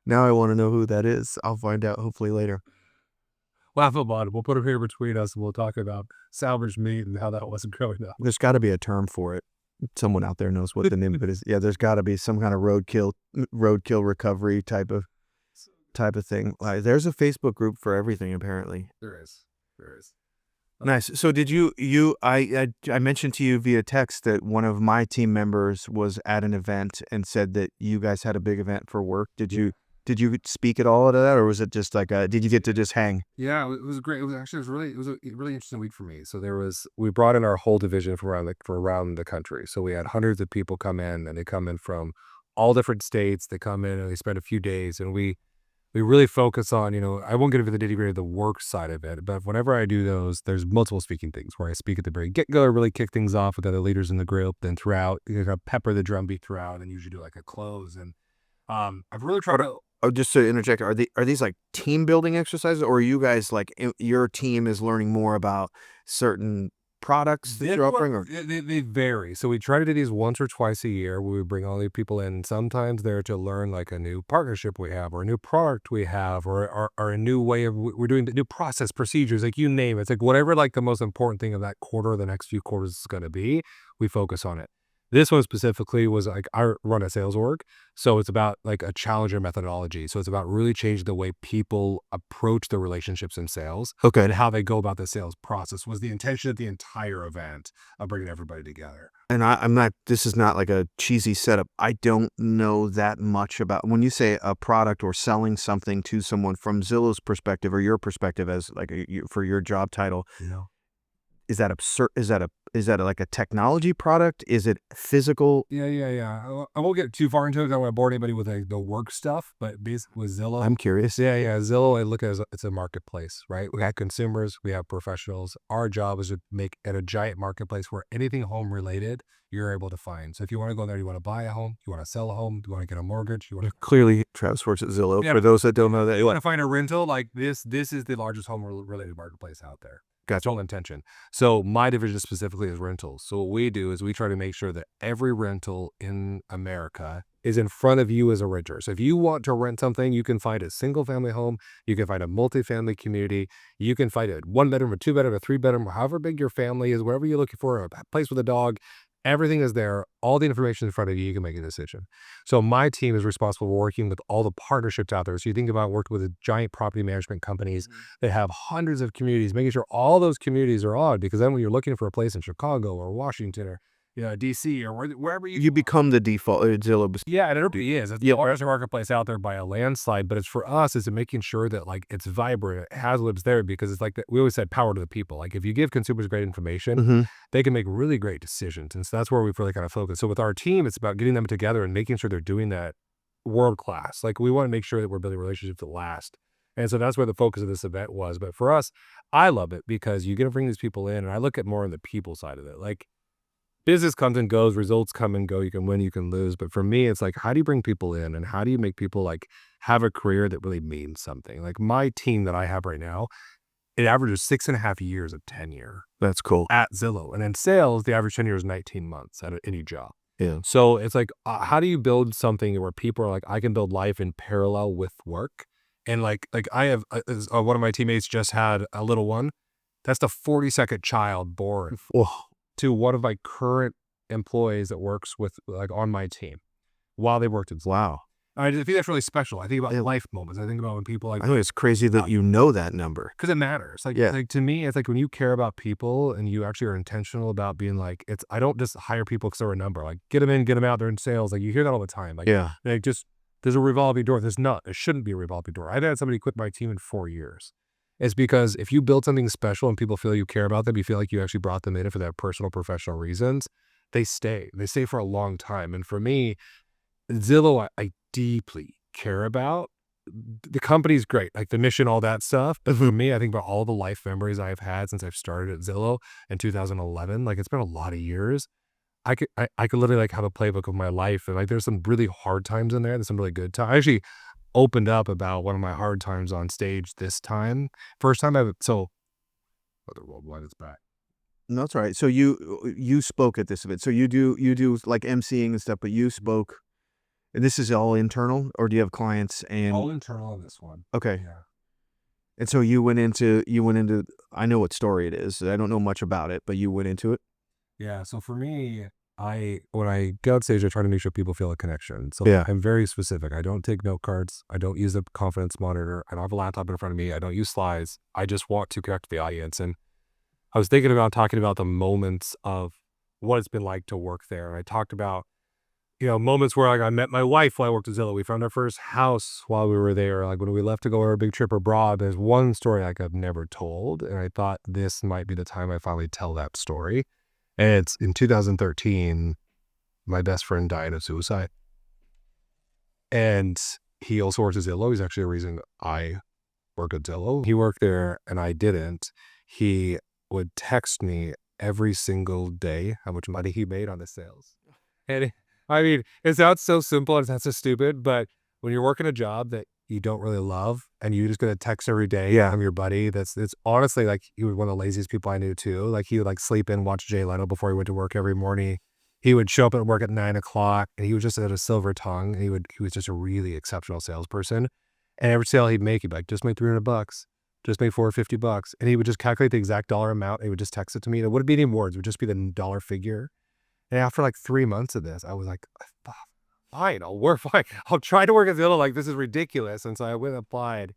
Now I want to know who that is. I'll find out hopefully later. Laugh about it. We'll put it here between us and we'll talk about salvaged meat and how that wasn't growing up. There's got to be a term for it. Someone out there knows what the name of it is. Yeah, there's got to be some kind of roadkill recovery type of thing. There's a Facebook group for everything apparently. There is. Nice. So did I mentioned to you via text that one of my team members was at an event and said that you guys had a big event for work. Did you Did you speak at all to that, or was it just like did you get to just hang? Yeah, it was great. It was a really interesting week for me. So we brought in our whole division from around the country. So we had hundreds of people come in, and they come in from all different states. They come in and they spend a few days, and we really focus on, I won't get into the nitty-gritty of the work side of it, but whenever I do those, there's multiple speaking things where I speak at the very get-go, really kick things off with other leaders in the group, then throughout, pepper the drumbeat throughout, and usually do like a close. And I've really tried to. Oh, just to interject, are these like team building exercises, or are you guys like your team is learning more about certain products that you're offering? Or They vary. So we try to do these once or twice a year where we bring all the people in. Sometimes they're to learn like a new partnership we have or a new product we have or a new way of we're doing the new process procedures, like you name it. It's like whatever like the most important thing of that quarter or the next few quarters is going to be, we focus on it. This one specifically was like I run a sales org. So it's about like a challenger methodology. So it's about really changing the way people approach their relationships in sales. okay, And how they go about the sales process was the intention of the entire event of bringing everybody together. and I'm not. This is not like a cheesy setup. I don't know that much about when you say a product or selling something to someone from Zillow's perspective or your perspective as like for your job title. Is that absurd? Is that like a technology product? Is it physical? Yeah. I won't get too far into it. I don't want to bore anybody with like the work stuff, but basically with Zillow. I'm curious. Yeah. Zillow, I look at it as it's a marketplace, right? We have consumers, we have professionals. Our job is to make it a giant marketplace where anything home related you're able to find. So if you want to go there, you want to buy a home, you want to sell a home, you want to get a mortgage, you want to Clearly, Travis works at Zillow. Yeah. For those that don't know that, you want to find a rental, like this is the largest home related marketplace out there. That's all intention. So my division specifically is rentals. So what we do is we try to make sure that every rental in America is in front of you as a renter. So if you want to rent something, you can find a single family home, you can find a multifamily community, you can find a 1 bedroom, a 2 bedroom, a 3 bedroom, however big your family is, wherever you're looking for, a place with a dog, everything is there. All the information in front of you, you can make a decision. So my team is responsible for working with all the partnerships out there. So you think about working with the giant property management companies that have hundreds of communities, making sure all those communities are on, because then when you're looking for a place in Chicago or Washington or DC or wherever you become the default Zillow. yeah, and it really is. It's the largest marketplace out there by a landslide, but it's for us is making sure that like it's vibrant, it has what's there, because it's like we always said power to the people. Like if you give consumers great information, they can make really great decisions. And so that's where we've really kind of focused. So with our team, it's about getting them together and making sure they're doing that world class. Like we want to make sure that we're building relationships that last. And so that's where the focus of this event was. But for us, I love it because you get to bring these people in, and I look at more on the people side of it. Like business comes and goes, results come and go. You can win, you can lose. But for me, it's like, how do you bring people in and how do you make people like have a career that really means something? Like my team that I have right now, it averages 6.5 years of tenure. That's cool. At Zillow. And in sales, the average tenure is 19 months at any job. Yeah. So it's like, how do you build something where people are like, I can build life in parallel with work? And like I have one of my teammates just had a little one. That's the 42nd child born to one of my current employees that works with like on my team while they worked in Zillow. Wow. I think that's really special. I think about life moments. I think about when people like. I think it's crazy that you know that number because it matters. Like to me, it's like when you care about people and you actually are intentional about being like, I don't just hire people because they're a number. Like get them in, get them out. They're in sales. Like you hear that all the time. Like just there's a revolving door. There's not. It shouldn't be a revolving door. I've had somebody quit my team in 4 years. It's because if you build something special and people feel you care about them, you feel like you actually brought them in for their personal, professional reasons, they stay. They stay for a long time. And for me, Zillow, I deeply care about. The company's great, like the mission, all that stuff. But for me, I think about all the life memories I've had since I've started at Zillow in 2011. Like it's been a lot of years. I could literally like have a playbook of my life. And like there's some really hard times in there. There's some really good times. I actually opened up about one of my hard times on stage this time. First time other worldwide is back. No, that's all right. So you spoke at this event. So you do like emceeing and stuff, but you spoke, and this is all internal, or do you have clients and all internal on this one? Okay. Yeah. And so you went into I know what story it is. I don't know much about it, but you went into it. Yeah. So for me, when I get on stage, I try to make sure people feel a connection. So I'm very specific. I don't take note cards. I don't use a confidence monitor. I don't have a laptop in front of me. I don't use slides. I just want to connect with the audience. And I was thinking about talking about the moments of what it's been like to work there. And I talked about moments where like I met my wife while I worked at Zillow. We found our first house while we were there. Like when we left to go on our big trip abroad, there's one story like I've never told. And I thought this might be the time I finally tell that story. And it's in 2013, my best friend died of suicide. And he also worked at Zillow. He's actually the reason I work at Zillow. He worked there and I didn't. He would text me every single day how much money he made on the sales. And I mean, it sounds so simple and it sounds so stupid, but when you're working a job that you don't really love and you just get a text every day from your buddy, it's honestly like he was one of the laziest people I knew too. Like he would like sleep in, watch Jay Leno before he went to work every morning. He would show up at work at 9 o'clock and he was just at a silver tongue. He was just a really exceptional salesperson. And every sale he'd make, he'd be like, just made $300, just made $450. And he would just calculate the exact dollar amount. And he would just text it to me. And it wouldn't be any words. It would just be the dollar figure. And after like 3 months of this, I was like, fine, I'll work fine. I'll try to work at Zillow. Like, this is ridiculous. And so I went and applied.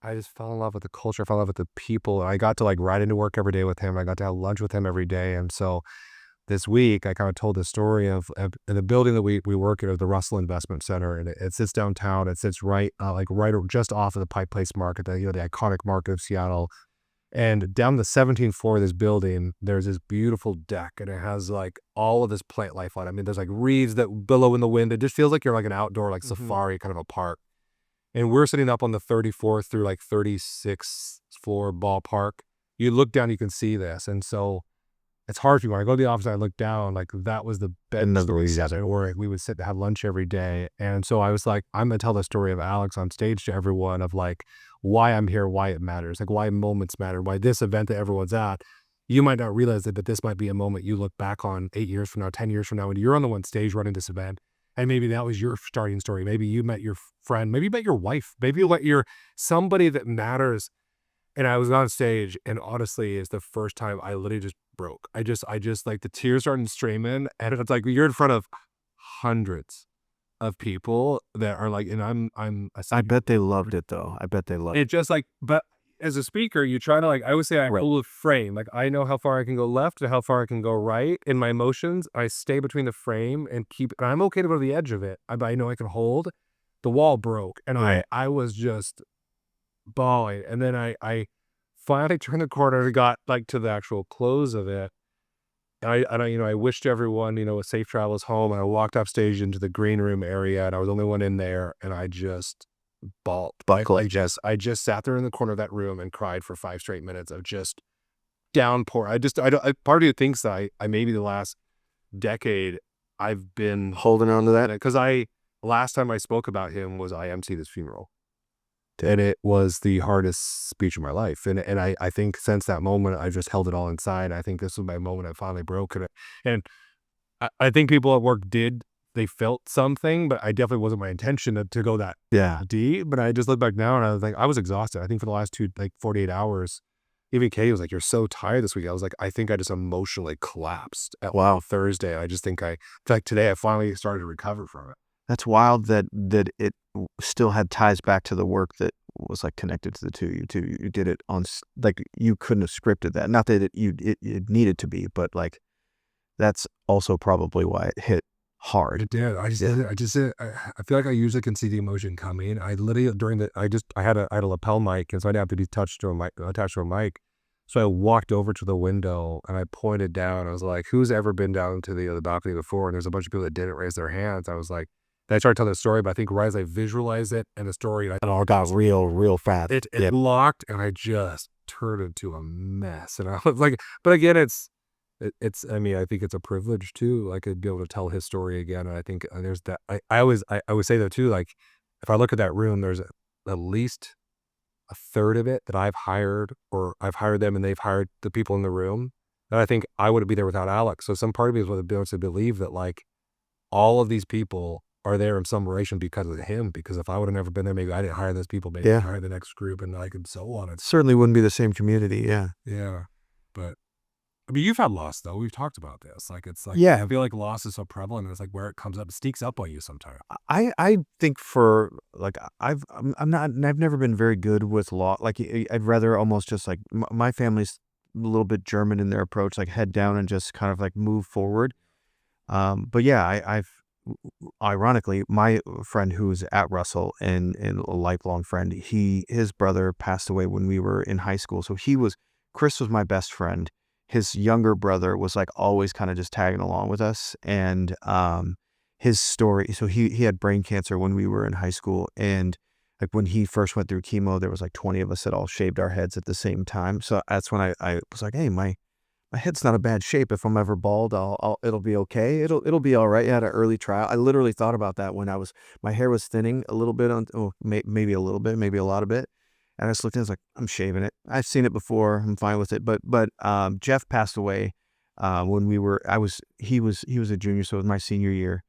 I just fell in love with the culture. I fell in love with the people. I got to like ride into work every day with him. I got to have lunch with him every day. And so this week, I kind of told the story of in the building that we work in, the Russell Investment Center, and it sits downtown. It sits right just off of the Pike Place Market, the iconic market of Seattle. And down the 17th floor of this building, there's this beautiful deck, and it has like all of this plant life on it. I mean, there's like reeds that billow in the wind. It just feels like you're like an outdoor like safari kind of a park. And we're sitting up on the 34th through like 36th floor ballpark. You look down, you can see this, and so it's hard for me. When I go to the office, I look down, like that was the bed where we would sit to have lunch every day. And so I was like, I'm going to tell the story of Alex on stage to everyone of like why I'm here, why it matters, like why moments matter, why this event that everyone's at, you might not realize it, but this might be a moment you look back on 8 years from now, 10 years from now, when you're on the one stage running this event. And maybe that was your starting story. Maybe you met your friend, maybe you met your wife, maybe you met somebody that matters. And I was on stage, and honestly, it's the first time I literally just broke. I just like the tears started streaming, and it's like you're in front of hundreds of people that are like, and I bet they loved it though. I bet they loved it. It just like, but as a speaker, you try to like, I would say I hold a frame. Like I know how far I can go left and how far I can go right in my emotions. I stay between the frame and I'm okay to go to the edge of it. I know I can hold. The wall broke, and I was just bawling. And then I finally turned the corner and got like to the actual close of it. And I wished everyone, a safe travels home. And I walked off stage into the green room area, and I was the only one in there. And I just bawled. I just sat there in the corner of that room and cried for 5 straight minutes of just downpour. Part of you thinks that I maybe the last decade I've been Holding on to that. because last time I spoke about him was I emceed his funeral. And it was the hardest speech of my life. And I think since that moment, I just held it all inside. I think this was my moment I finally broke it. And I think people at work they felt something, but I definitely wasn't my intention to go that deep. But I just look back now and I was like, I was exhausted. I think for the last 48 hours, even Kay was like, you're so tired this week. I was like, I think I just emotionally collapsed at Thursday. I just think in fact, today I finally started to recover from it. That's wild that it still had ties back to the work that was like connected to the two of you too. You did it on like you couldn't have scripted that. Not that it needed to be, but like that's also probably why it hit hard. It did. I feel like I usually can see the emotion coming. I literally I had a lapel mic, and so I didn't have to be attached to a mic. So I walked over to the window and I pointed down. I was like, who's ever been down to the balcony before? And there's a bunch of people that didn't raise their hands. I was like, and I started telling the story, but I think right as I visualized it and the story, it all got real fast. It locked, and I just turned into a mess. And I was like, but again, I mean, I think it's a privilege too, like to be able to tell his story again. And I think there's that. I would say though too, like if I look at that room, there's at least a third of it that I've hired, or I've hired them and they've hired the people in the room. And I think I wouldn't be there without Alex. So some part of me is wants to believe that like all of these people are there in some relation because of him. Because if I would have never been there, maybe I didn't hire those people, maybe I hired the next group, and like and so on. It certainly wouldn't be the same community. Yeah. But I mean, you've had loss though. We've talked about this. Like it's like I feel like loss is so prevalent, and it's like where it comes up, it sneaks up on you sometimes. I think for like I've never been very good with loss. Like I'd rather almost just like my family's a little bit German in their approach, like head down and just kind of like move forward. But yeah, I've ironically, my friend who's at Russell and a lifelong friend, his brother passed away when we were in high school. So Chris was my best friend. His younger brother was like always kind of just tagging along with us. And his story, so he had brain cancer when we were in high school. And like when he first went through chemo, there was like 20 of us that all shaved our heads at the same time. So that's when I was like, hey, my head's not a bad shape. If I'm ever bald, it'll be okay. It'll be all right. I had an early trial. I literally thought about that when my hair was thinning a little bit maybe a little bit, maybe a lot of it. And I just looked at it, I was like, I'm shaving it. I've seen it before. I'm fine with it. But Jeff passed away, when he was a junior. So it was my senior year.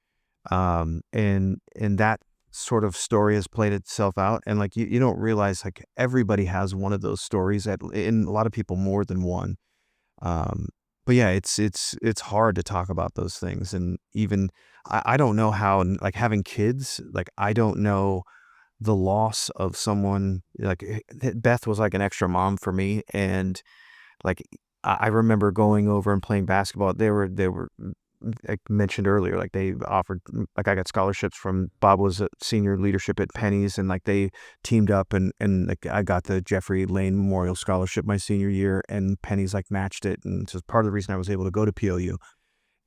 And that sort of story has played itself out. And like, you don't realize like everybody has one of those stories in a lot of people more than one. Um, but yeah, it's hard to talk about those things. And even I don't know how, like having kids, like I don't know the loss of someone like Beth was like an extra mom for me. And like I remember going over and playing basketball. They were like mentioned earlier, like they offered, like I got scholarships from Bob was a senior leadership at Penny's, and like they teamed up and like I got the Jeffrey Lane Memorial Scholarship my senior year, and Penny's like matched it, and so part of the reason I was able to go to POU.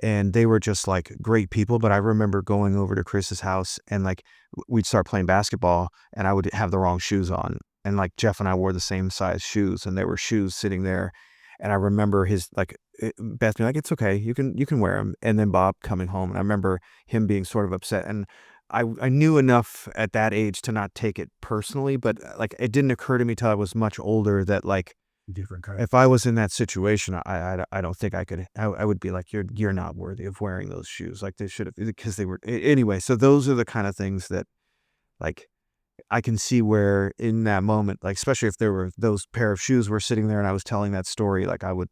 And they were just like great people. But I remember going over to Chris's house and like we'd start playing basketball and I would have the wrong shoes on. And like Jeff and I wore the same size shoes and there were shoes sitting there. And I remember Beth being like, it's okay. You can wear them. And then Bob coming home. And I remember him being sort of upset. And I knew enough at that age to not take it personally, but like it didn't occur to me till I was much older that like, Different kind. if I was in that situation, I don't think I could. I would be like, you're not worthy of wearing those shoes. Like they should have, because they were anyway. So those are the kind of things that like I can see where in that moment, like especially if there were those pair of shoes were sitting there and I was telling that story, like I would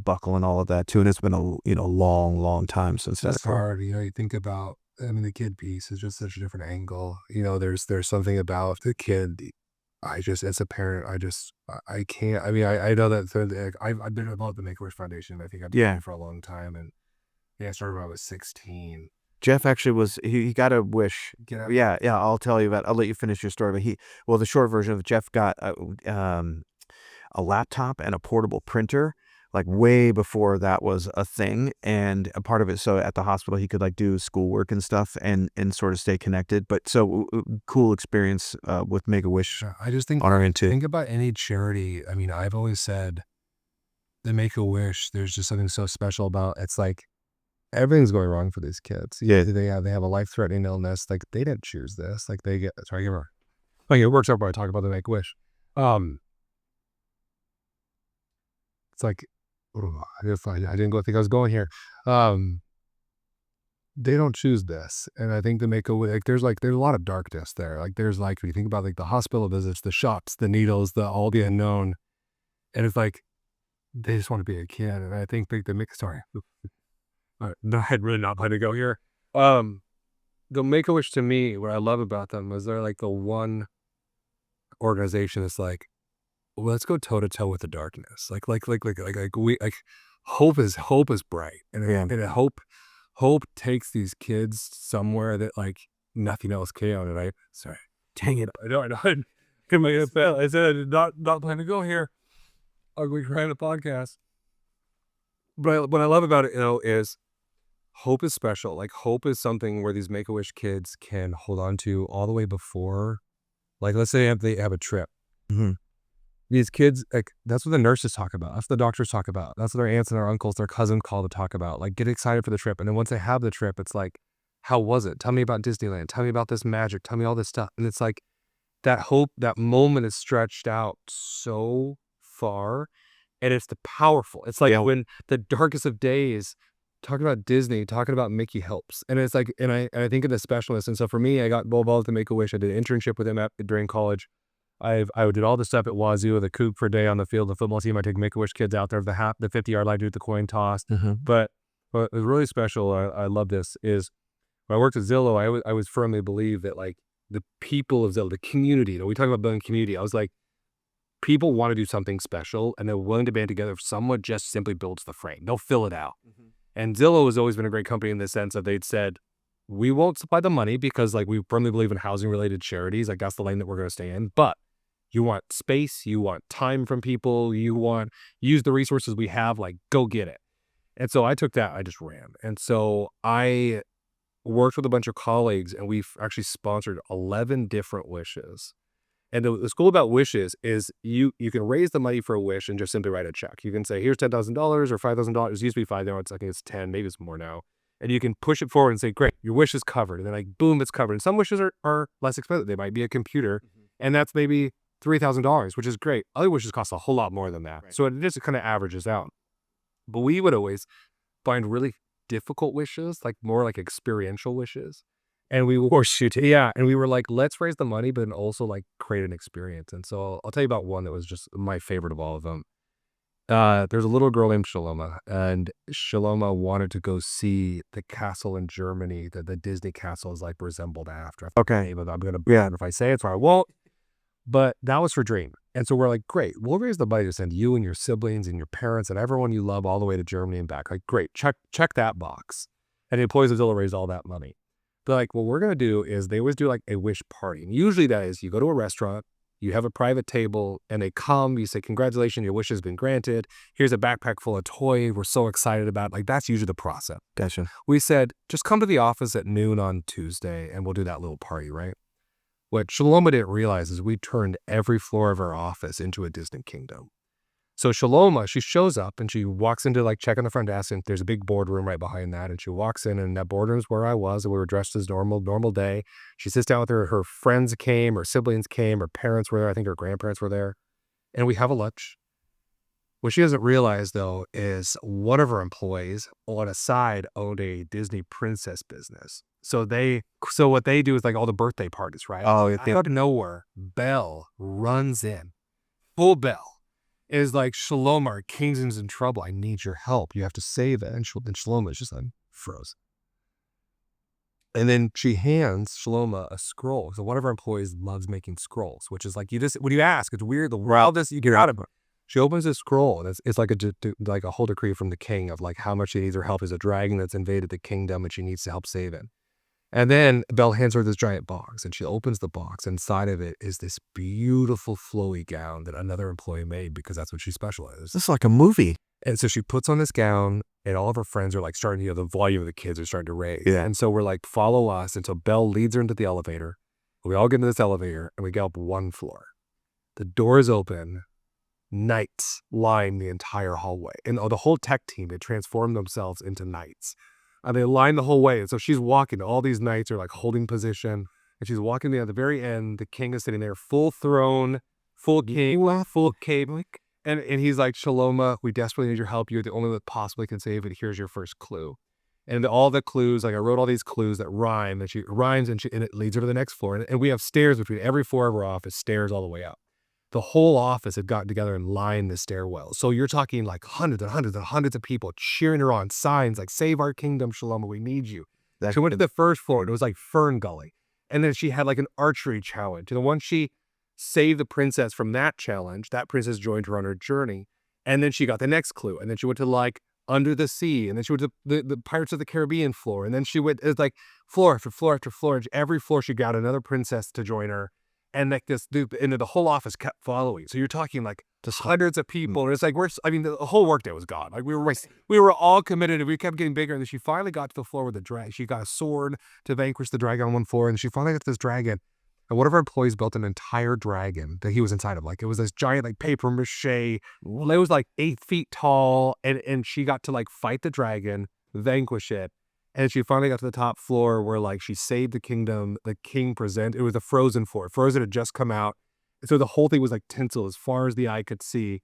buckle in all of that too. And it's been a long time since That's that. hard. You think about, I mean, the kid piece is just such a different angle. There's something about the kid. As a parent, I can't. I mean, I know that I've been involved in the Make-A-Wish Foundation. I think I've been Yeah. doing it for a long time. And yeah, I started when I was 16. Jeff actually he got a wish. Get out. Yeah. I'll let you finish your story. But the short version of Jeff got a laptop and a portable printer like way before that was a thing, and a part of it, so at the hospital he could like do schoolwork and stuff and sort of stay connected. But so cool experience with Make-A-Wish Yeah, I just think on our end too. think about any charity. I mean, I've always said the Make-A-Wish, there's just something so special about it's like everything's going wrong for these kids. Yeah. They have a life-threatening illness. Like they didn't choose this. Like they get sorry, give her. Like it works out when I talk about the Make-A-Wish. It's like I didn't go think I was going here. They don't choose this. And I think to make there's a lot of darkness there. Like there's like, when you think about like the hospital visits, the shots, the needles, all the unknown. And it's like, they just want to be a kid. And I think the make sorry. No, I had really not planned to go here. The Make-A-Wish to me, what I love about them is they're like the one organization that's like, well, let's go toe to toe with the darkness. Hope is bright. Yeah. And hope takes these kids somewhere that like nothing else can. And sorry, dang it. I know. I said, not planning to go here. Ugly crying a podcast. But what I love about it, is hope is special. Like hope is something where these Make-A-Wish kids can hold on to all the way before, like, let's say they have a trip. Mhm. These kids, like, that's what the nurses talk about. That's what the doctors talk about. That's what their aunts and their uncles, their cousins call to talk about. Like, get excited for the trip. And then once they have the trip, it's like, how was it? Tell me about Disneyland. Tell me about this magic. Tell me all this stuff. And it's like that hope, that moment is stretched out so far. And it's the powerful. It's like when the darkest of days, talking about Disney, talking about Mickey helps. And it's like, and I think of the specialness. And so for me, I got involved with Make-A-Wish. I did an internship with him during college. I did all the stuff at Wazoo, the coop per day on the field, the football team. I take Make-A-Wish kids out there, the 50-yard line, do the coin toss. But what was really special, I love this, is when I worked at Zillow, I was firmly believe that like the people of Zillow, the community, we talk about building community. I was like, people want to do something special and they're willing to band together if someone just simply builds the frame. They'll fill it out. And Zillow has always been a great company in the sense that they'd said, we won't supply the money because like we firmly believe in housing related charities. Like that's the lane that we're going to stay in. But you want space, you want time from people, you want use the resources we have, like go get it. And so I took that, I just ran. And so I worked with a bunch of colleagues and we've actually sponsored 11 different wishes. And what's cool about wishes is you can raise the money for a wish and just simply write a check. You can say, here's $10,000 or $5,000. It used to be 5, now it's, I think it's 10, maybe it's more now. And you can push it forward and say, great, your wish is covered. And then like, boom, it's covered. And some wishes are less expensive. They might be a computer and that's maybe $3,000, which is great. Other wishes cost a whole lot more than that. Right. So it just kind of averages out. But we would always find really difficult wishes, like more like experiential wishes. And we were and we were like, let's raise the money, but then also like create an experience. And so I'll tell you about one that was just my favorite of all of them. There's a little girl named Shaloma, and Shaloma wanted to go see the castle in Germany that the Disney castle is like resembled after. Okay. But I'm gonna if I say it, so I won't. But that was her dream. And so we're like, great, we'll raise the money to send you and your siblings and your parents and everyone you love all the way to Germany and back. Like, great, check that box. And the employees of Zillow raised all that money. But like, what we're going to do is they always do like a wish party. And usually that is you go to a restaurant, you have a private table and they come, you say, congratulations, your wish has been granted. Here's a backpack full of toys. We're so excited about it. Like, that's usually the process. Gotcha. We said, just come to the office at noon on Tuesday and we'll do that little party, right? What Shaloma didn't realize is we turned every floor of our office into a Disney kingdom. So Shaloma, she shows up and she walks into like checking the front desk and there's a big boardroom right behind that. And she walks in and that boardroom's where I was and we were dressed as normal day. She sits down with her friends came, her siblings came, her parents were there. I think her grandparents were there. And we have a lunch. What she doesn't realize though is one of her employees on a side owned a Disney princess business. So what they do is like all the birthday parties, right? Oh, Out of nowhere, Belle runs in, full Belle. Is like, Shaloma, our kingdom's in trouble. I need your help. You have to save it. And Shaloma is just like frozen. And then she hands Shaloma a scroll. So one of our employees loves making scrolls, which is like, when you ask, it's weird. The wildest you get out of it. She opens a scroll and it's like a whole decree from the king of like how much she needs her help. Is a dragon that's invaded the kingdom and she needs to help save it. And then Belle hands her this giant box and she opens the box. Inside of it is this beautiful flowy gown that another employee made because that's what she specializes. This is like a movie. And so she puts on this gown and all of her friends are like starting, the volume of the kids are starting to raise. Yeah. And so we're like, follow us. And so Belle leads her into the elevator. We all get into this elevator and we go up one floor. The doors open. Knights line the entire hallway. And the whole tech team, they transform themselves into knights. And they line the whole way. And so she's walking. All these knights are like holding position. And she's walking at the very end. The king is sitting there, full throne, full king, full cape. And he's like, Shaloma, we desperately need your help. You're the only one that possibly can save it. Here's your first clue. And all the clues, like I wrote all these clues that rhyme. And she rhymes and it leads her to the next floor. And we have stairs between every floor of our office, stairs all the way up. The whole office had gotten together and lined the stairwell. So you're talking like hundreds and hundreds and hundreds of people cheering her on, signs like, save our kingdom, Shaloma, we need you. She went to the first floor and it was like Fern Gully. And then she had like an archery challenge. And once she saved the princess from that challenge, that princess joined her on her journey. And then she got the next clue. And then she went to like Under the Sea. And then she went to the Pirates of the Caribbean floor. And then she went, it's like floor after floor after floor. And every floor she got another princess to join her. And like this dude, and the whole office kept following. So you're talking like just hundreds of people. And it's like, the whole workday was gone. Like we were all committed and we kept getting bigger. And then she finally got to the floor with the dragon. She got a sword to vanquish the dragon on one floor. And she finally got to this dragon. And one of our employees built an entire dragon that he was inside of. Like it was this giant, like paper mache. It was like 8 feet tall. And she got to like fight the dragon, vanquish it. And she finally got to the top floor where like she saved the kingdom. The king it was the Frozen floor. Frozen had just come out. So the whole thing was like tinsel as far as the eye could see.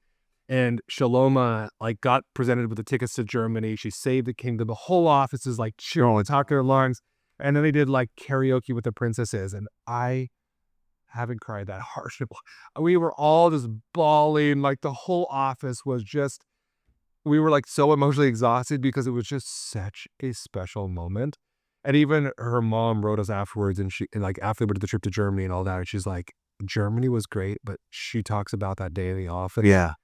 And Shaloma like got presented with the tickets to Germany. She saved the kingdom. The whole office is like cheering, talking their lungs. And then they did like karaoke with the princesses. And I haven't cried that hard. We were all just bawling. Like the whole office was just, we were like so emotionally exhausted because it was just such a special moment. And even her mom wrote us afterwards and like after we did the trip to Germany and all that, and she's like, Germany was great, but she talks about that day in the office. Yeah.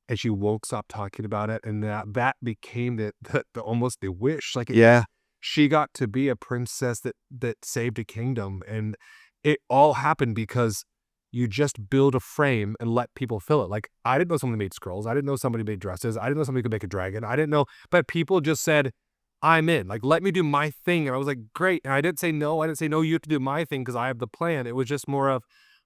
And she won't stop talking about it. And that became the almost the wish. Like, yeah. she got to be a princess that saved a kingdom. And it all happened because you just build a frame and let people fill it. Like, I didn't know somebody made scrolls. I didn't know somebody made dresses. I didn't know somebody could make a dragon. I didn't know, but people just said, I'm in. Like, let me do my thing. And I was like, great. And I didn't say no. I didn't say, no, you have to do my thing because I have the plan. It was just more of,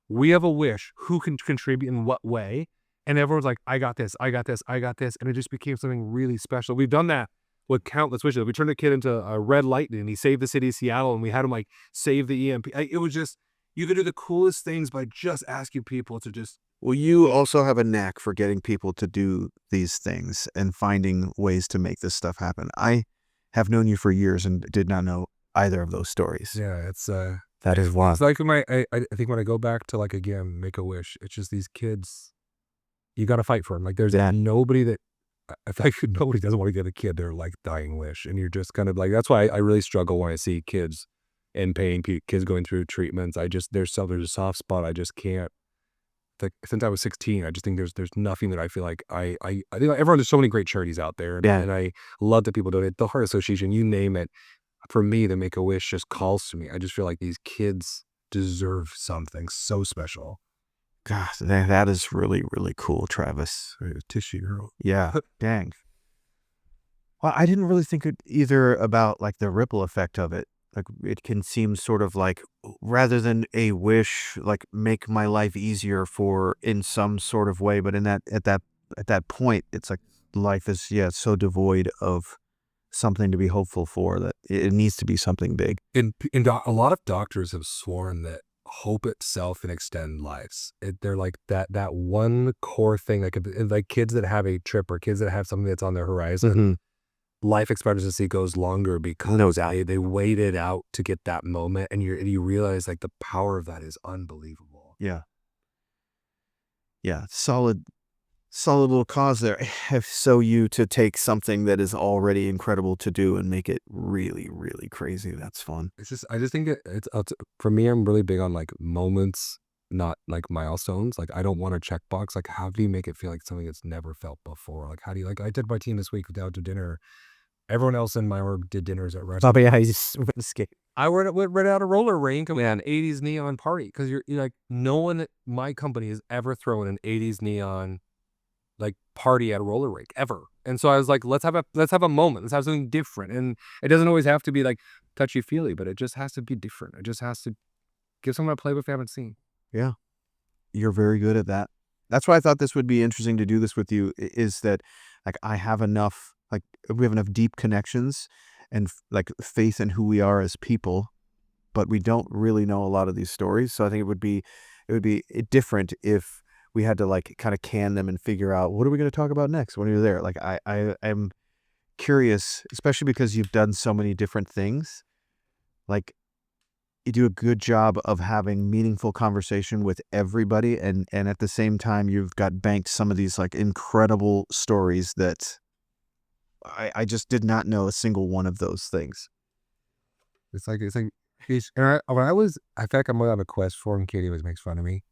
we have a wish. Who can contribute in what way? And everyone's like, I got this. I got this. I got this. And it just became something really special. We've done that with countless wishes. We turned a kid into a red lightning and he saved the city of Seattle, and we had him like save the EMP. It was just, you could do the coolest things by just asking people to just. Well, you also have a knack for getting people to do these things and finding ways to make this stuff happen. I have known you for years and did not know either of those stories. Yeah, it's That is wild. it's like I think when I go back to, like, again, Make-A-Wish, it's just these kids, you got to fight for them. Like, there's nobody that, I feel like nobody doesn't want to give a kid their like dying wish. And you're just kind of like, that's why I really struggle when I see kids in pain, kids going through treatments. There's a soft spot. I just can't. Like, since I was 16, I just think there's nothing that I feel like I think everyone, there's so many great charities out there, and I love that people donate. The Heart Association, you name it. For me, the Make-A-Wish just calls to me. I just feel like these kids deserve something so special. Gosh, that is really, really cool, Travis. Tissue girl. Yeah, dang. Well, I didn't really think it either about like the ripple effect of it. Like, it can seem sort of like, rather than a wish, like make my life easier for in some sort of way, but in that at that point, it's like life is so devoid of something to be hopeful for that it needs to be something big. And a lot of doctors have sworn that hope itself can extend lives. They're like that one core thing. Like kids that have a trip or kids that have something that's on their horizon, life expectancy goes longer because they waited out to get that moment, and you realize like the power of that is unbelievable. Yeah, solid little cause there. So you to take something that is already incredible to do and make it really, really crazy. That's fun. I just think it's for me, I'm really big on like moments, not like milestones. Like, I don't want a checkbox. Like, how do you make it feel like something that's never felt before? Like, how do you, like, I did my team this week out to dinner. Everyone else in my org did dinners at restaurants. Yeah, I just went to skate. I went out a roller rink and we had an 80s neon party, because you're like, no one at my company has ever thrown an 80s neon like party at a roller rink ever. And so I was like, let's have a moment. Let's have something different. And it doesn't always have to be like touchy feely, but it just has to be different. It just has to give someone a play with they haven't seen. Yeah, you're very good at that. That's why I thought this would be interesting to do this with you, is that like I have enough, like we have enough deep connections and like faith in who we are as people, but we don't really know a lot of these stories. So I think it would be different if we had to like kind of can them and figure out, what are we going to talk about next when you're there? Like I'm curious, especially because you've done so many different things. Like, you do a good job of having meaningful conversation with everybody, and at the same time you've got banked some of these like incredible stories that I just did not know a single one of those things. It's like and I feel like I'm on a quest for, and Katie always makes fun of me,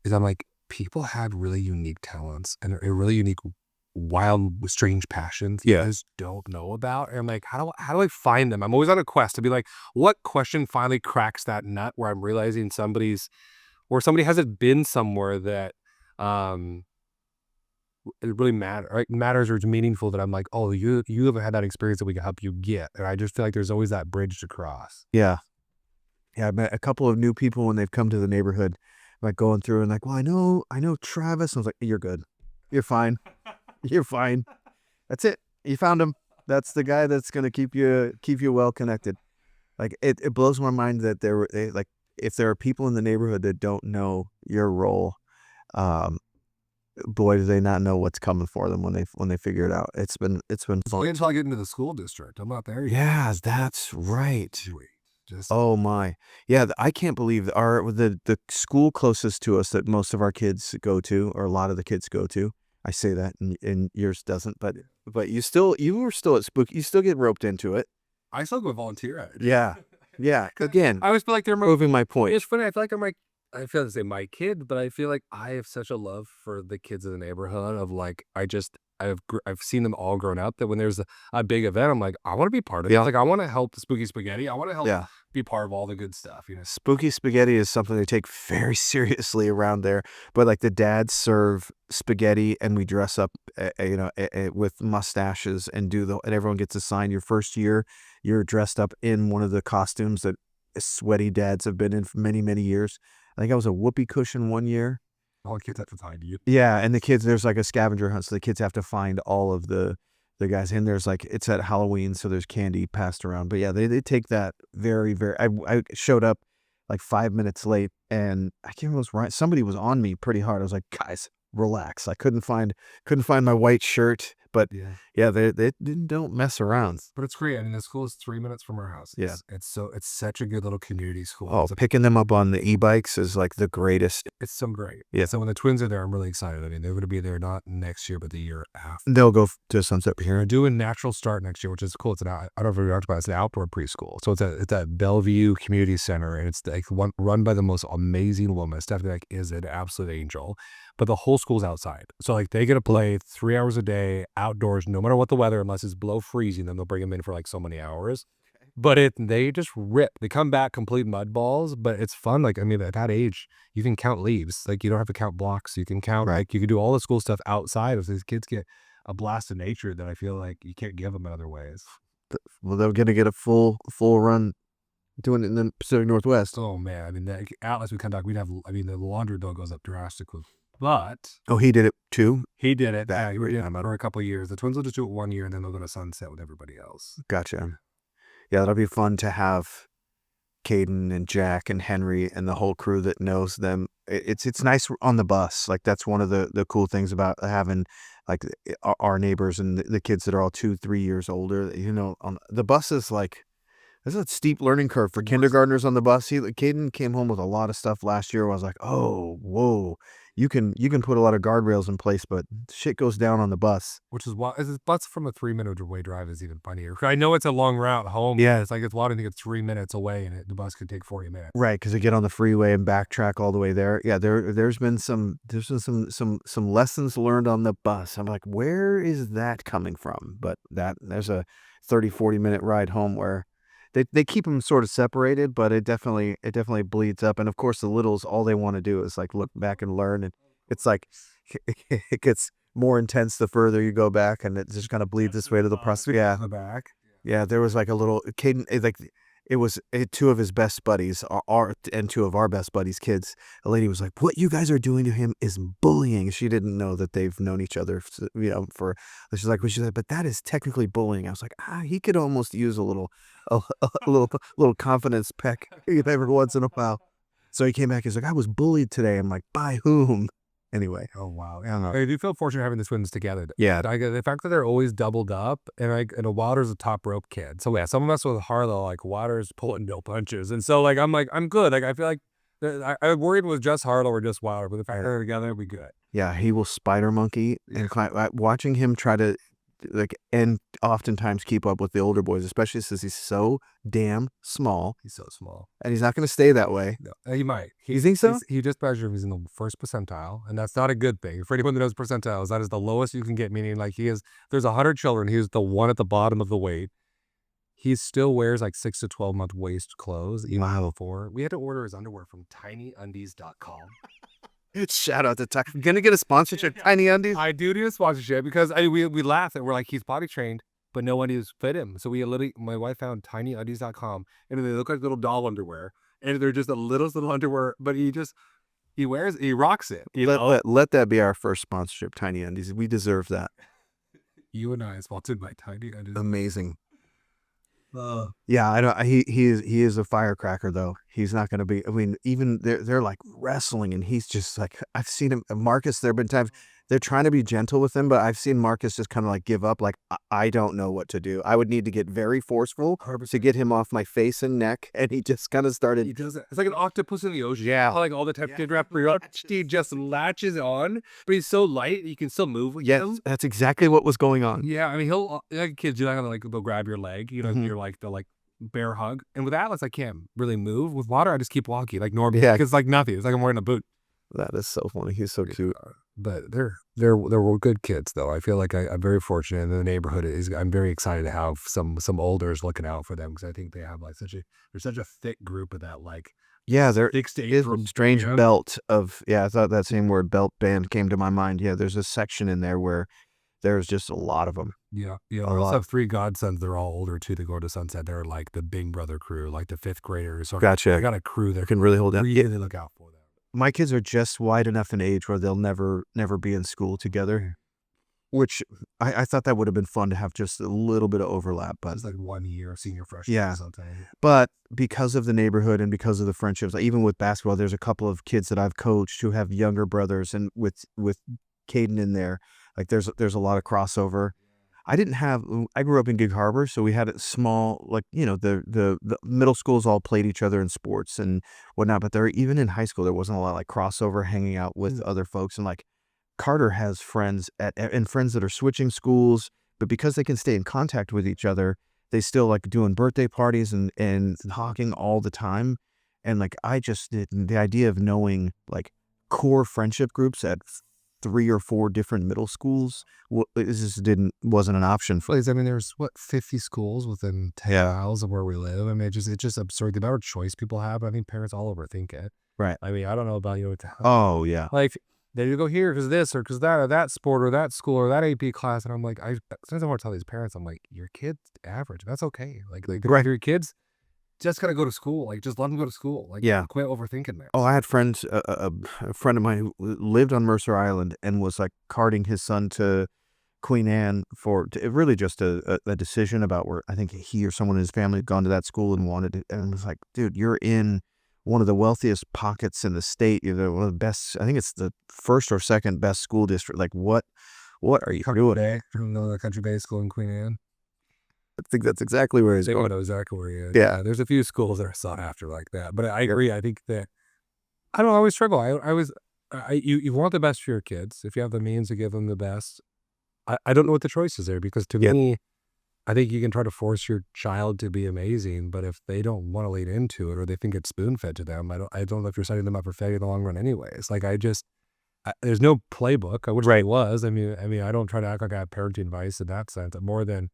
is I'm like, people have really unique talents and a really unique, wild, strange passions I just don't know about. And I'm like, how do I find them? I'm always on a quest to be like, what question finally cracks that nut where I'm realizing somebody hasn't been somewhere that it really matters or it's meaningful, that I'm like, oh, you haven't had that experience that we can help you get. And I just feel like there's always that bridge to cross. Yeah, I met a couple of new people when they've come to the neighborhood, like going through and like, well, I know Travis. I was like, you're good. You're fine. You're fine. That's it. You found him. That's the guy that's going to keep you well connected. Like, it blows my mind that if there are people in the neighborhood that don't know your role, boy, do they not know what's coming for them when they figure it out. It's been fun. Wait until I get into the school district. I'm not there yet. Yeah, that's right. Oh my. Yeah, I can't believe the school closest to us that most of our kids go to, or a lot of the kids go to. I say that and yours doesn't, but you were still at Spook. You still get roped into it. I still go volunteer at it. Yeah. Yeah. Again, I always feel like they're proving my point. It's funny. I feel like I feel to say my kid, but I feel like I have such a love for the kids in the neighborhood of like, I've seen them all grown up, that when there's a big event, I'm like, I want to be part of it. Like, I want to help the Spooky Spaghetti. I want to help Yeah. be part of all the good stuff, you know. Spooky spaghetti is something they take very seriously around there. But like the dads serve spaghetti, and we dress up, with mustaches and and everyone gets a sign. Your first year, you're dressed up in one of the costumes that sweaty dads have been in for many, many years. I think I was a whoopee cushion one year. All the kids have to find you. Yeah, and the kids, there's like a scavenger hunt, so the kids have to find all of the guys. And there's like, it's at Halloween, so there's candy passed around. But yeah, they take that very, very. I showed up like 5 minutes late, and I can't remember what was right. Somebody was on me pretty hard. I was like, guys, relax. I couldn't find my white shirt. But yeah, they don't mess around. But it's great. I mean, the school is 3 minutes from our house. Yeah. It's such a good little community school. Oh, picking them up on the e-bikes is like the greatest. It's so great. Yeah. So when the twins are there, I'm really excited. I mean, they're going to be there not next year, but the year after. They'll go to Sunset We're here. doing Natural Start next year, which is cool. It's I don't know if we talked about it. It's an outdoor preschool. So it's at Bellevue Community Center, and it's like run by the most amazing woman. Stephanie is an absolute angel. But the whole school's outside. So like they get to play 3 hours a day outdoors, no matter what the weather, unless it's below freezing, then they'll bring them in for like so many hours. But they just rip. They come back complete mud balls, but it's fun. Like, I mean, at that age, you can count leaves. Like, you don't have to count blocks. You can count, like, you can do all the school stuff outside. If these kids get a blast of nature that I feel like you can't give them in other ways. Well, they're gonna get a full run doing it in the Pacific Northwest. Oh man, I mean, the Atlas would come back. The laundry bill goes up drastically. But he did it too. he did it. That Yeah, he great. did it for a couple of years. The twins will just do it 1 year, and then they'll go to Sunset with everybody else. Gotcha. Yeah, that'll be fun to have Caden and Jack and Henry and the whole crew that knows them. It's nice on the bus. Like that's one of the cool things about having like our neighbors and the kids that are all 2-3 years older. You know, on the bus is like, there's a steep learning curve for kindergartners on the bus. Caden came home with a lot of stuff last year. Where I was like, oh, whoa, you can put a lot of guardrails in place, but shit goes down on the bus. Which is why this bus from a 3-minute away drive is even funnier. I know it's a long route home. Yeah. It's like it's a lot. I think it's 3 minutes away, and the bus could take 40 minutes. Right, because they get on the freeway and backtrack all the way there. Yeah, there's been some lessons learned on the bus. I'm like, where is that coming from? But there's a 30-40 minute ride home where they keep them sort of separated, but it definitely bleeds up. And of course, the littles, all they want to do is like look back and learn, and it's like it gets more intense the further you go back, and it just kind of bleeds its way to the process. Yeah, The back. yeah. There was like a little Caden, it was two of his best buddies, and two of our best buddies' kids. A lady was like, "What you guys are doing to him is bullying." She didn't know that they've known each other, for. She's like, but that is technically bullying. I was like, he could almost use a little confidence peck every once in a while. So he came back. He's like, "I was bullied today." I'm like, "By whom?" Anyway. Oh wow. I don't know. I do feel fortunate having the twins together. Yeah. The fact that they're always doubled up, and Wilder's a top rope kid. So yeah, some of us with Harlow, like Wilder's pulling no punches, and so like I'm good. Like I feel like I worried with just Harlow or just Wilder, but the fact that they're together, it'll be good. Yeah, he will spider monkey, and watching him try to and oftentimes keep up with the older boys, especially since he's so damn small. He's so small, and he's not going to stay that way. No, he might. You think so? He just measured. He's in the first percentile, and that's not a good thing. For anyone that knows percentiles, that is the lowest you can get. Meaning, like there's 100 children. He's the one at the bottom of the weight. He still wears like 6 to 12 month waist clothes. Even before we had to order his underwear from tinyundies.com. Shout out to Tiny. Gonna get a sponsorship, Tiny Undies. I do need a sponsorship because we laugh and we're like, he's potty trained, but no undies fit him. So my wife found tinyundies.com, and they look like little doll underwear, and they're just the littlest little underwear, but he rocks it. Let that be our first sponsorship, Tiny Undies. We deserve that. You and I sponsored by Tiny Undies. Amazing. Yeah, I know he is a firecracker though. He's not going to be. I mean, even they're like wrestling, and he's just like, I've seen him. Marcus, there have been times they're trying to be gentle with him, but I've seen Marcus just kind of like give up. Like, I don't know what to do. I would need to get very forceful to get him off my face and neck, and he just kind of started. He does it. It's like an octopus in the ocean. Yeah, like all the time kid rap. He just latches on, but he's so light you can still move with him. That's exactly what was going on. Yeah, I mean he'll like kids do that, like they'll grab your leg, you know, you're like they'll like bear hug. And with Atlas, I can't really move. With Water, I just keep walking like normal. Yeah, because like nothing. It's like I'm wearing a boot. That is so funny. He's so cute. but they're good kids though. I feel like I'm very fortunate in the neighborhood I'm very excited to have some elders looking out for them because I think they have like there's such a thick group of that like Yeah, there 6 to 8 is year a old strange band. belt of I thought that same word belt band came to my mind. Yeah, there's a section in there where there's just a lot of them. Yeah, yeah. A I also lot. have 3 godsons. They're all older too. They go to Sunset. They're like the Big Brother crew, like the 5th graders. So I Gotcha. got a crew You that can really hold down. Yeah, really look out for them. my kids are just wide enough in age where they'll never be in school together, which I thought that would have been fun to have just a little bit of overlap, but It's like 1 year, senior, freshman, yeah. sometimes. But because of the neighborhood and because of the friendships, like, even with basketball, there's a couple of kids that I've coached who have younger brothers, and with Caden in there, like, there's a lot of crossover. I grew up in Gig Harbor, so we had a small, like, the middle schools all played each other in sports and whatnot, but even in high school, there wasn't a lot of, like, crossover hanging out with other folks, and, like, Carter has friends and friends that are switching schools, but because they can stay in contact with each other, they still like doing birthday parties and talking all the time. And like the idea of knowing like core friendship groups at 3 or 4 different middle schools it just didn't wasn't an option for. Place, I mean, there's what 50 schools within 10 Yeah, miles of where we live. I mean, it's just absurd the amount of choice people have. I think parents all overthink it. right. I mean, I don't know about you, Oh yeah, like they you go here because this or because that or that sport or that school or that AP class, and I'm like, I sometimes I want to tell these parents, I'm like, your kid's average. That's okay. Like right. your kids just gotta go to school. Like just let them go to school. Like Yeah. quit overthinking Oh, this. I had friends. A friend of mine who lived on Mercer Island and was like carting his son to Queen Anne really just a decision about where I think he or someone in his family had gone to that school and wanted it, and it was like, dude, you're in one of the wealthiest pockets in the state. You're one of the best. I think it's the first or second best school district. Like, what are you Country doing? Bay, the country bay school in Queen Anne. I think that's exactly where he's They going. would know exactly where he is. Yeah. Yeah, there's a few schools that are sought after like that. But I Yep. agree. I think that I don't always struggle. I always you want the best for your kids. If you have the means to give them the best, I don't know what the choice is there because to Yeah. me, I think you can try to force your child to be amazing, but if they don't want to lead into it or they think it's spoon fed to them, I don't know if you're setting them up for failure in the long run anyways. Like there's no playbook. I wish there was. I mean, I don't try to act like I have parenting advice in that sense. More than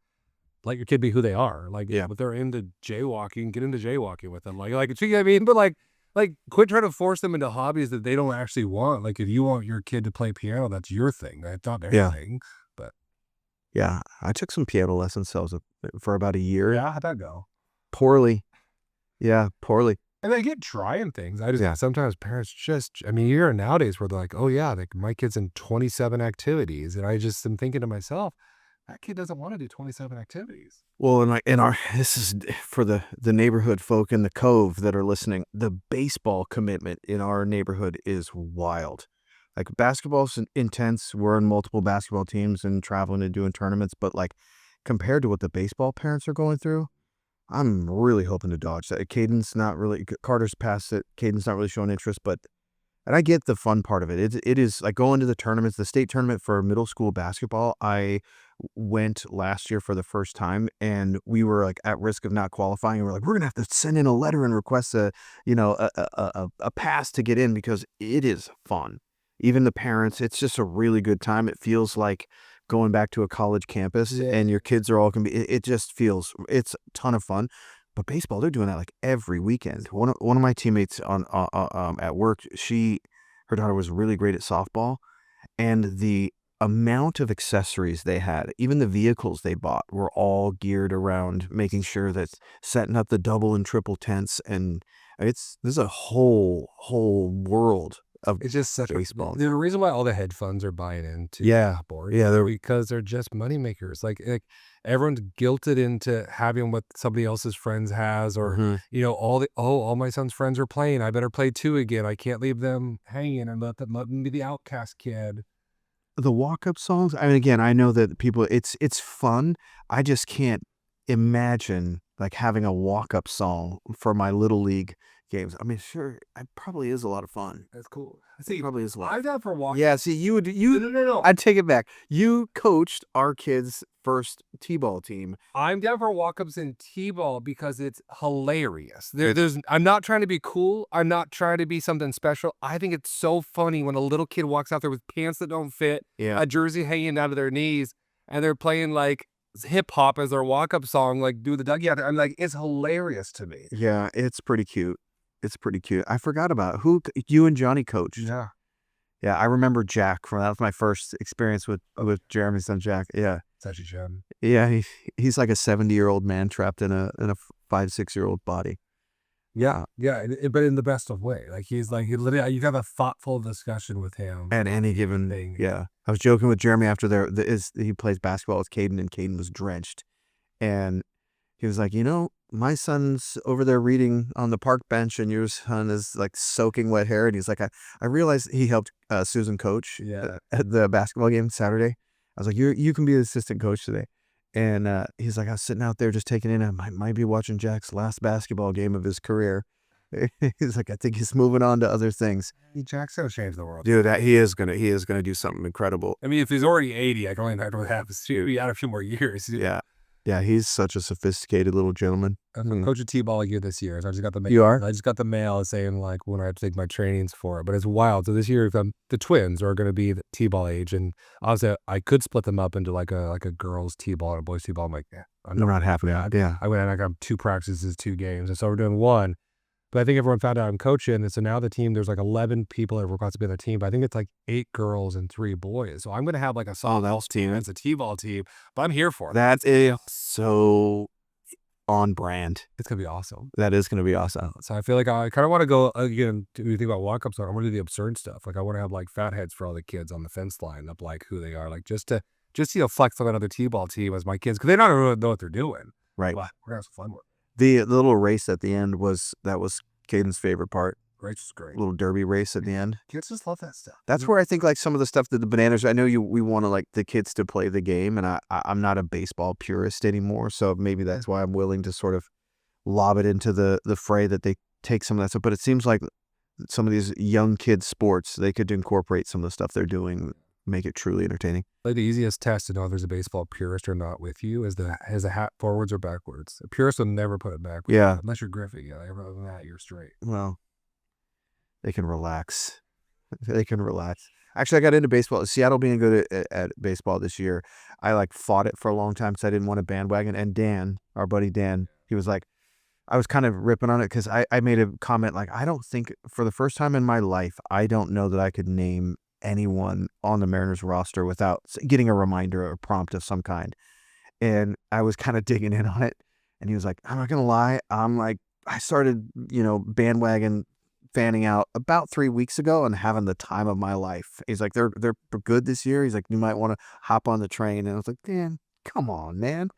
let your kid be who they are. Like Yeah. if they're into jaywalking, get into jaywalking with them. See, I mean, but like quit trying to force them into hobbies that they don't actually want. Like if you want your kid to play piano, that's your thing. That's not their Yeah. thing. But Yeah. I took some piano lessons for about a year. yeah, how'd that go? Poorly. Yeah, poorly. And they get trying things. I just Yeah. sometimes parents just I mean, you're nowadays where they're like, "Oh yeah, like my kid's in 27 activities." And I just am thinking to myself, that kid doesn't want to do 27 activities. Well, and like in our this is for the neighborhood folk in the Cove that are listening. The baseball commitment in our neighborhood is wild. Like basketball's intense. We're in multiple basketball teams and traveling and doing tournaments, but like compared to what the baseball parents are going through, I'm really hoping to dodge that. Caden's not really Carter's past it. Caden's not really showing interest, but and I get the fun part of it. It is like going to the tournaments, the state tournament for middle school basketball. I went last year for the first time, and we were like at risk of not qualifying. We're like, we're gonna have to send in a letter and request a pass to get in because it is fun. Even the parents, it's just a really good time. It feels like going back to a college campus, Yeah. and your kids are all gonna be. It just feels it's a ton of fun. But baseball, they're doing that like every weekend. One of my teammates at work, her daughter was really great at softball, and the amount of accessories they had, even the vehicles they bought, were all geared around making sure that setting up the double and triple tents, and there's a whole world of It's just such a baseball. the reason why all the hedge funds are buying into Yeah, sport yeah, they're because they're just money makers. Like everyone's guilted into having what somebody else's friends has, or mhm. all my son's friends are playing. I better play too again. I can't leave them hanging and let them be the outcast kid. The walk-up songs, I mean, again, I know that people it's fun. I just can't imagine, like, having a walk-up song for my little league games. I mean, sure, it probably is a lot of fun. That's cool. It See, probably is a lot. I'm down for walk. Yeah, see, you would No, you. no, no, no. I'd take it back. You coached our kids' first t-ball team. I'm down for walk-ups in T-ball because it's hilarious. I'm not trying to be cool. I'm not trying to be something special. I think it's so funny when a little kid walks out there with pants that don't fit, Yeah, a jersey hanging out of their knees, and they're playing like hip hop as their walk-up song, like do the Dougie out there. I'm like, it's hilarious to me. yeah, it's pretty cute. It's pretty cute. I forgot about who you and Johnny coached. Yeah. Yeah, I remember Jack from that was my first experience with Jeremy's son Jack. Yeah. It's actually Jim. Yeah, he's like a 70-year-old man trapped in a 5-6-year-old body. Yeah, yeah, but in the best of way. Like he literally, you have a thoughtful discussion with him. At any given Thing. yeah. I was joking with Jeremy after he plays basketball with Caden, and Caden was drenched. And he was like, my son's over there reading on the park bench, and your son is like soaking wet hair. And he's like, I realized he helped Susan coach at the basketball game Saturday. I was like, you can be the assistant coach today. And he's like, I was sitting out there just taking in. I might be watching Jack's last basketball game of his career. He's like, I think he's moving on to other things. Jack's gonna change the world. Dude, he is gonna do something incredible. I mean, if he's already 80, I can only imagine what happens to you. Add a few more years. Yeah. Yeah, he's such a sophisticated little gentleman. I'm coaching T-ball again this year. So I just got the mail. You are? I just got the mail saying like when I have to take my trainings for it. But it's wild. So this year, the twins are going to be the T-ball age, and obviously I could split them up into like a girls T-ball and a boys T-ball. I'm like, yeah, I'm not happy. Yeah. I went and I got 2 practices, 2 games, and so we're doing 1. But I think everyone found out I'm coaching, and so now the team, there's like 11 people that were supposed to be on the team, but I think it's like 8 girls and 3 boys. So I'm going to have like a softball team. It's a T-ball team, but I'm here for it. That is so on brand. It's going to be awesome. That is going to be awesome. So I feel like I kind of want to go, again, when you think about walk-ups, I want to do the absurd stuff. Like I want to have like fat heads for all the kids on the fence line up like who they are, like just to flex on another T-ball team as my kids, because they don't really know what they're doing. Right. But we're going to have some fun with it. The little race at the end was Caden's favorite part. Race is great. Little derby race at the end. Kids just love that stuff. That's where I think like some of the stuff that the bananas. I know we want to like the kids to play the game, and I'm not a baseball purist anymore, so maybe that's why I'm willing to sort of lob it into the fray that they take some of that stuff. But it seems like some of these young kids sports, they could incorporate some of the stuff they're doing, make it truly entertaining. Like the easiest test to know if there's a baseball purist or not with you is the hat forwards or backwards. A purist will never put it backwards. Yeah. Unless you're Griffey. Yeah, other than that, you're straight. Well, they can relax. They can relax. Actually, I got into baseball. Seattle being good at baseball this year, I like fought it for a long time because I didn't want a bandwagon. And Dan, our buddy Dan, he was like, I was kind of ripping on it because I made a comment like, I don't think for the first time in my life, I don't know that I could name anyone on the Mariners roster without getting a reminder or prompt of some kind. And I was kind of digging in on it. And he was like, I'm not going to lie. I'm like, I started, bandwagon fanning out about 3 weeks ago and having the time of my life. He's like, they're good this year. He's like, you might want to hop on the train. And I was like, Dan, come on, man.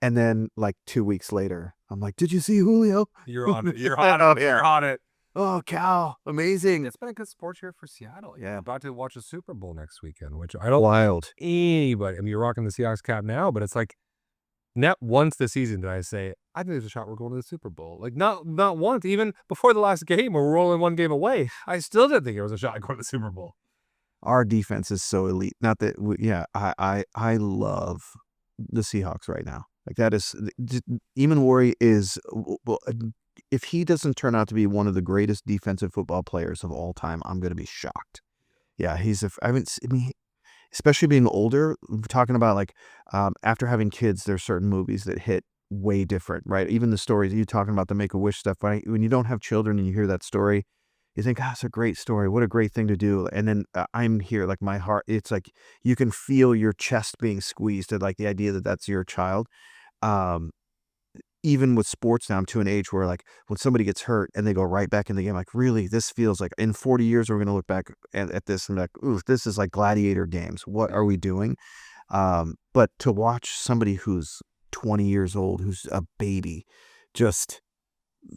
And then like 2 weeks later, I'm like, did you see Julio? You're on it. You're on it. You're on it. Oh, cow. Amazing. It's been a good sports year for Seattle. Yeah. About to watch a Super Bowl next weekend, which I don't Wild. anybody. I mean, you're rocking the Seahawks cap now, but it's like not once this season did I say, I think there's a shot we're going to the Super Bowl. Like not once, even before the last game where we're only 1 game away. I still didn't think there was a shot going to the Super Bowl. Our defense is so elite. Not that, I love the Seahawks right now. Like that is, Eamon Worry is, if he doesn't turn out to be one of the greatest defensive football players of all time, I'm going to be shocked. Yeah, especially being older, talking about like after having kids, there's certain movies that hit way different, right? Even the stories, you talking about the Make-A-Wish stuff, right? When you don't have children and you hear that story, you think, it's a great story. What a great thing to do. And then I'm here, like my heart, it's like you can feel your chest being squeezed at like the idea that that's your child. Even with sports now, I'm to an age where like when somebody gets hurt and they go right back in the game, like really, this feels like in 40 years, we're going to look back at this and be like, ooh, this is like gladiator games. What are we doing? But to watch somebody who's 20 years old, who's a baby, just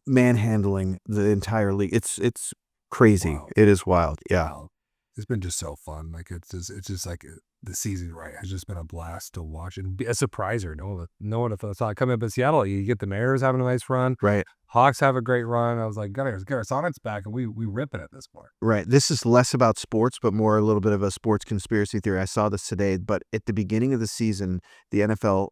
manhandling the entire league, it's crazy. Wow. It is wild. Yeah. Wow. It's been just so fun. Like it's just like the season right has just been a blast to watch and be a surpriser. No one thought coming up in Seattle, you get the Mariners having a nice run, Right. Hawks have a great run. I was like, get our Sonics back, and we rip it at this point. Right. This is less about sports, but more a little bit of a sports conspiracy theory. I saw this today, but at the beginning of the season, the NFL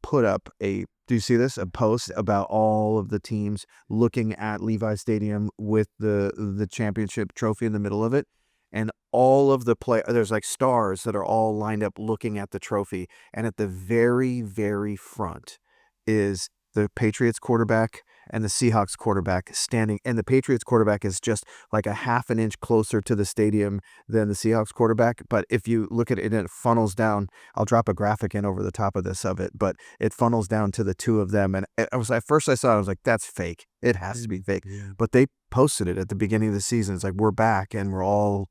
put up a. Do you see this? A post about all of the teams looking at Levi Stadium with the championship trophy in the middle of it, and all of the play. There's like stars that are all lined up looking at the trophy, and at the very, very front is the Patriots quarterback and the Seahawks quarterback standing, and the Patriots quarterback is just like a half an inch closer to the stadium than the Seahawks quarterback. But if you look at it, it funnels down. I'll drop a graphic in over the top of this of it, but it funnels down to the two of them. And I was at first I saw it, I was like, that's fake. It has to be fake. Yeah. But they posted it at the beginning of the season. It's like we're back and we're all,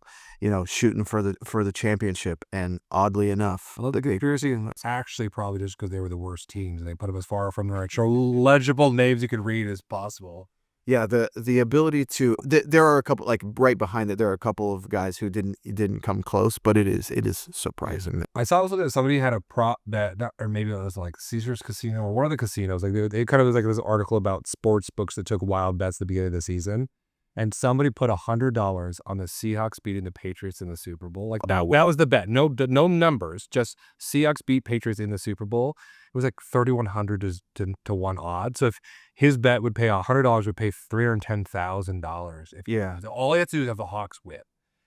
shooting for the championship. And oddly enough, I love the conspiracy. It's actually probably just because they were the worst teams, and they put them as far from their actual legible names you could read as possible. yeah, the ability to there are a couple like right behind it. There are a couple of guys who didn't come close, but it is surprising. I saw also that somebody had a prop bet, or maybe it was like Caesar's Casino or one of the casinos. Like they kind of was like this article about sports books that took wild bets at the beginning of the season, and somebody put $100 on the Seahawks beating the Patriots in the Super Bowl. Like that was the bet. No numbers, just Seahawks beat Patriots in the Super Bowl. It was like 3,100 to 1 odd. So if his bet would pay $100, would pay $310,000. If Yeah. all he had to do is have the Hawks win.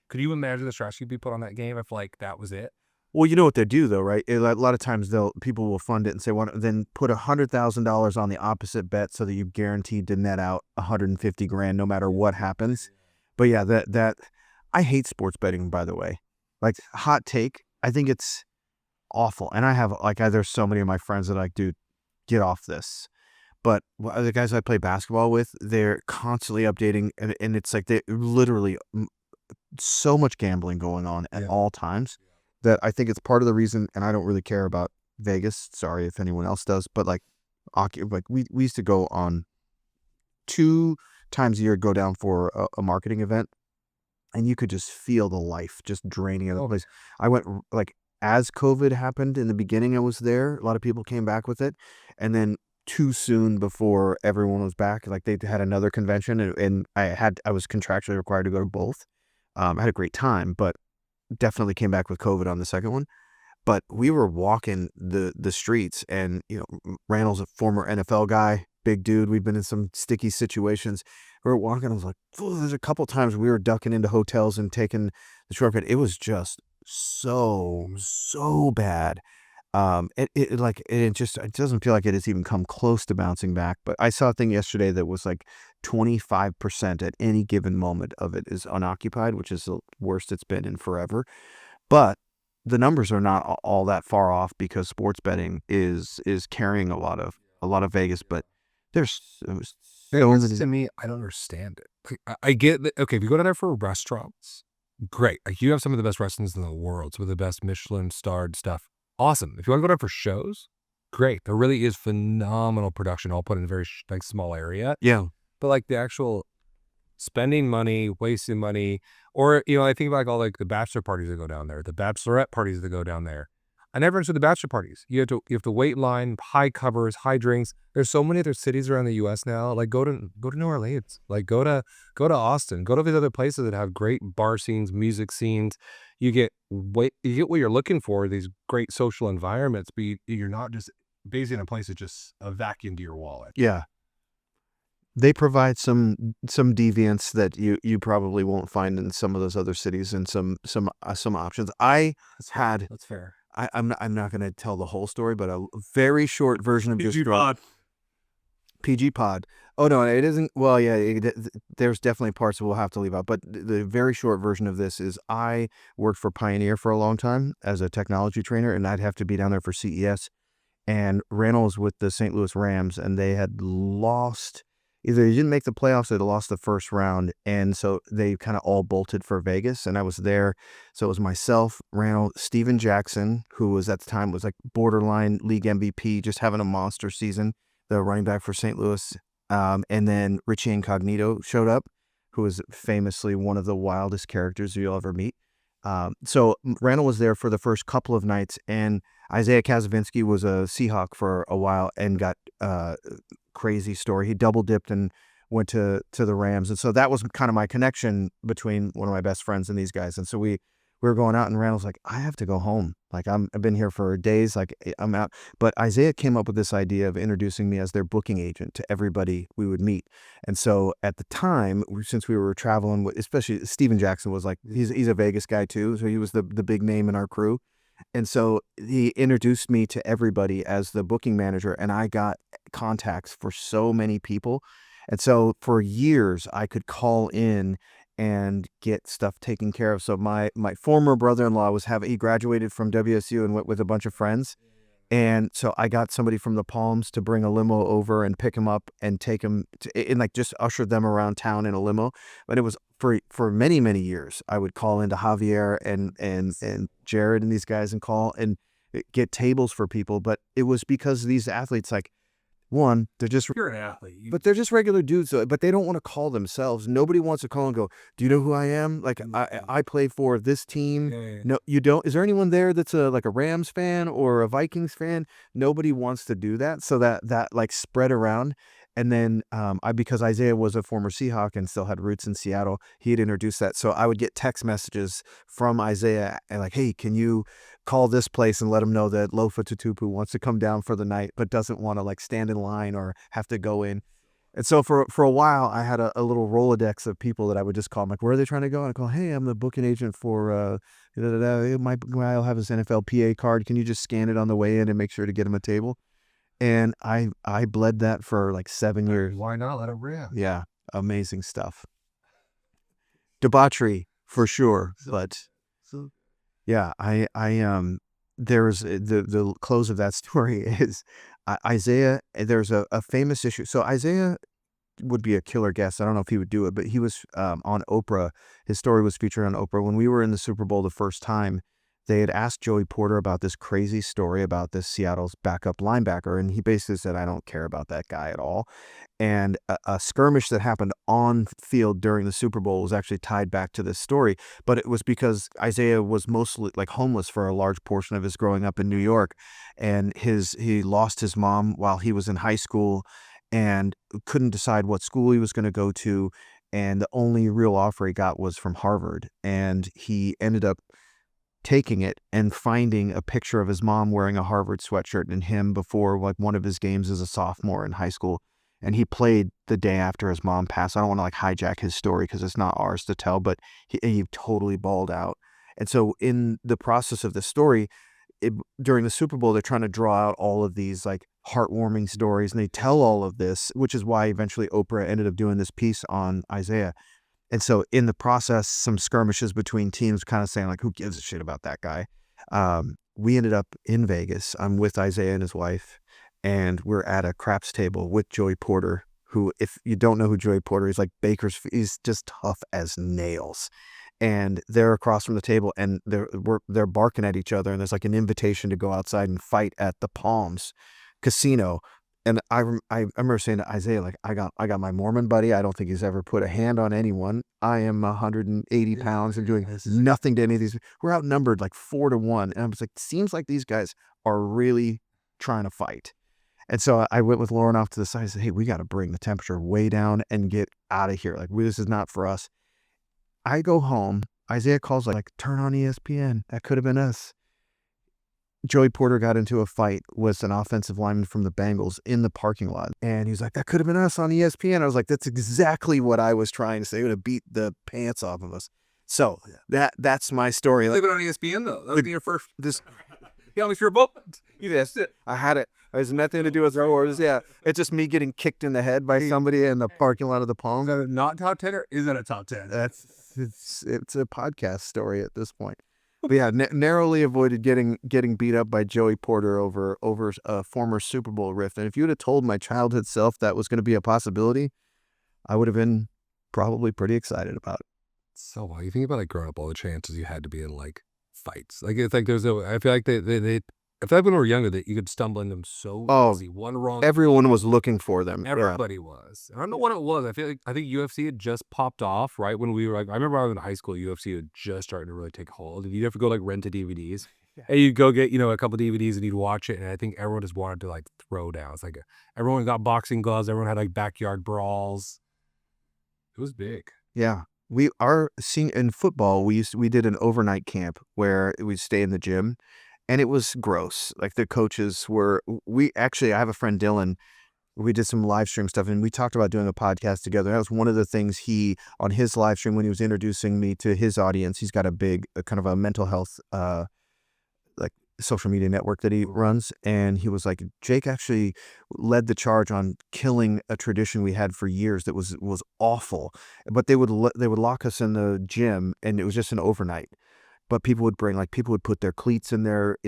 Could you imagine the stress you'd be put on that game if like that was it? Well, you know what they do though, right? A lot of times people will fund it and say, then put $100,000 on the opposite bet so that you guaranteed to net out 150 grand no matter what happens. But yeah, that I hate sports betting, by the way. Like hot take, I think it's awful. And I have there's so many of my friends that are like, dude, get off this. But the guys I play basketball with, they're constantly updating, and it's like they literally so much gambling going on at all times that I think it's part of the reason. And I don't really care about Vegas. Sorry if anyone else does, but like we used to go on 2 times a year, go down for a marketing event, and you could just feel the life just draining out of the place. I went like as COVID happened in the beginning, I was there. A lot of people came back with it, and then too soon before everyone was back, like they had another convention, and I was contractually required to go to both. I had a great time, but definitely came back with COVID on the second one. But we were walking the streets, and Randall's a former NFL guy, big dude. We've been in some sticky situations. We were walking. I was like, oh, there's a couple times we were ducking into hotels and taking the shortcut. It was just so bad. It doesn't feel like it has even come close to bouncing back. But I saw a thing yesterday that was like 25% at any given moment of it is unoccupied, which is the worst it's been in forever. But the numbers are not all that far off because sports betting is carrying a lot of Vegas. But there's To me, I don't understand it. Like, I get that. Okay, if you go down there for restaurants, great. Like you have some of the best restaurants in the world, some of the best Michelin starred stuff. Awesome. If you want to go down for shows, great. There really is phenomenal production, all put in a very small area. Yeah. But like the actual spending money, wasting money, or I think about like all like the bachelor parties that go down there, the bachelorette parties that go down there. I never understood the bachelor parties. You have to wait in line, high covers, high drinks. There's so many other cities around the U.S. now. Like go to New Orleans, like go to Austin, go to these other places that have great bar scenes, music scenes. You get what you're looking for, these great social environments, but you're not just basically in a place that's just a vacuum to your wallet. Yeah. They provide some deviance that you probably won't find in some of those other cities, and some options. That's fair. I'm not going to tell the whole story, but a very short version of PG Pod. Oh no, it isn't. Well, yeah, there's definitely parts we'll have to leave out, but the very short version of this is I worked for Pioneer for a long time as a technology trainer, and I'd have to be down there for CES. And Randall with the St. Louis Rams, and they had lost. Either they didn't make the playoffs or they lost the first round. And so they kind of all bolted for Vegas. And I was there. So it was myself, Randall, Steven Jackson, who was at the time was like borderline league MVP, just having a monster season, the running back for St. Louis. And then Richie Incognito showed up. who is famously one of the wildest characters you'll ever meet. So Randall was there for the first couple of nights, and Isaiah Kazavinsky was a Seahawk for a while and got crazy story. He double dipped and went to the Rams, and so that was kind of my connection between one of my best friends and these guys. And so we were going out, and Randall's like, I have to go home. Like I've been here for days. Like I'm out. But Isaiah came up with this idea of introducing me as their booking agent to everybody we would meet. And so at the time, since we were traveling, especially Steven Jackson was like, he's a Vegas guy too. So he was the big name in our crew. And so he introduced me to everybody as the booking manager, and I got contacts for so many people. And so for years, I could call in and get stuff taken care of. So my former brother-in-law he graduated from WSU and went with a bunch of friends. And so I got somebody from the Palms to bring a limo over and pick him up and take him and like just usher them around town in a limo. But it was for many, many years. I would call into Javier and Jared and these guys and call and get tables for people. But it was because these athletes, like, one, You're an athlete. but they're just regular dudes, but they don't want to call themselves. Nobody wants to call and go, do you know who I am? Like, I play for this team. Yeah. No, you don't. Is there anyone there that's like a Rams fan or a Vikings fan? Nobody wants to do that. So that like spread around. And then because Isaiah was a former Seahawk and still had roots in Seattle, he had introduced that. So I would get text messages from Isaiah and like, hey, can you call this place and let them know that Lofa Tutupu wants to come down for the night, but doesn't want to like stand in line or have to go in. And so for a while, I had a little Rolodex of people that I would just call. I'm like, where are they trying to go? And I call, hey, I'm the booking agent for, my guy will have his NFL PA card. Can you just scan it on the way in and make sure to get him a table? And I bled that for like 7 years. Why not let it rip? Yeah, amazing stuff. Debauchery for sure, but yeah, there's the close of that story is Isaiah. There's a famous issue. So Isaiah would be a killer guest. I don't know if he would do it, but he was on Oprah. His story was featured on Oprah when we were in the Super Bowl the first time. They had asked Joey Porter about this crazy story about this Seattle's backup linebacker, and he basically said, I don't care about that guy at all. And a skirmish that happened on field during the Super Bowl was actually tied back to this story, but it was because Isaiah was mostly like homeless for a large portion of his growing up in New York, and he lost his mom while he was in high school and couldn't decide what school he was going to go to, and the only real offer he got was from Harvard, and he ended up taking it and finding a picture of his mom wearing a Harvard sweatshirt and him before like one of his games as a sophomore in high school. And he played the day after his mom passed. I don't want to like hijack his story because it's not ours to tell, but he totally balled out. And so in the process of the story, during the Super Bowl, they're trying to draw out all of these like heartwarming stories, and they tell all of this, which is why eventually Oprah ended up doing this piece on Isaiah. And so in the process, some skirmishes between teams kind of saying like, who gives a shit about that guy? We ended up in Vegas. I'm with Isaiah and his wife, and we're at a craps table with Joey Porter, who, if you don't know who Joey Porter is, like he's just tough as nails. And they're across from the table, and they're barking at each other, and there's like an invitation to go outside and fight at the Palms Casino. And I remember saying to Isaiah, like, I got my Mormon buddy. I don't think he's ever put a hand on anyone. I am 180 pounds and doing nothing to any of these. We're outnumbered like 4-1. And I was like, seems like these guys are really trying to fight. And so I went with Lauren off to the side and said, hey, we got to bring the temperature way down and get out of here. Like, this is not for us. I go home. Isaiah calls like, turn on ESPN. That could have been us. Joey Porter got into a fight with an offensive lineman from the Bengals in the parking lot. And he was like, that could have been us on ESPN. I was like, that's exactly what I was trying to say. They would have beat the pants off of us. So that's my story. Leave it on ESPN though. That would be your first. Be honest, you're both. That's it. I had it. It has nothing to do with wars. Yeah. It's just me getting kicked in the head by somebody in the parking lot of the Palms. Is that not top 10 or is that a top 10? It's a podcast story at this point. But yeah, narrowly avoided getting beat up by Joey Porter over a former Super Bowl rift. And if you would have told my childhood self that was going to be a possibility, I would have been probably pretty excited about it. So while you think about like growing up, all the chances you had to be in like fights, like it's like I feel like they I feel like when we were younger that you could stumble in them so Oh, easy. One wrong everyone was looking for them. Yeah. everybody was. I don't know what it was. I think UFC had just popped off right when we were like I remember I was in high school, UFC had just starting to really take hold. And you'd have to go like rent the DVDs. Yeah. And you'd go get, a couple DVDs and you'd watch it. And I think everyone just wanted to like throw down. It's like everyone got boxing gloves, everyone had like backyard brawls. It was big. Yeah. In football, we did an overnight camp where we'd stay in the gym, and it was gross. Like the coaches were I have a friend Dylan. We did some live stream stuff, and we talked about doing a podcast together. That was one of the things he on his live stream when he was introducing me to his audience. He's got a big kind of a mental health like social media network that he runs, and he was like, Jake actually led the charge on killing a tradition we had for years that was awful. But they would lock us in the gym, and it was just an overnight. But people would put their cleats in their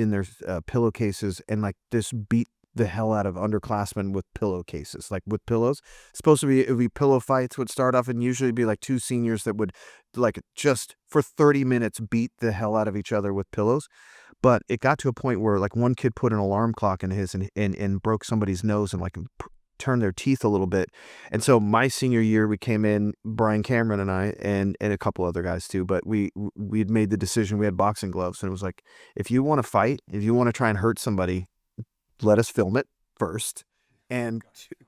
pillowcases and like just beat the hell out of underclassmen with pillowcases, like with pillows. It would be pillow fights would start off, and usually be like two seniors that would like just for 30 minutes beat the hell out of each other with pillows. But it got to a point where like one kid put an alarm clock in his and broke somebody's nose and like turned their teeth a little bit. And so my senior year, we came in, Brian Cameron and I, and a couple other guys too, but we'd made the decision. We had boxing gloves, and it was like, if you want to fight, if you want to try and hurt somebody, let us film it first. And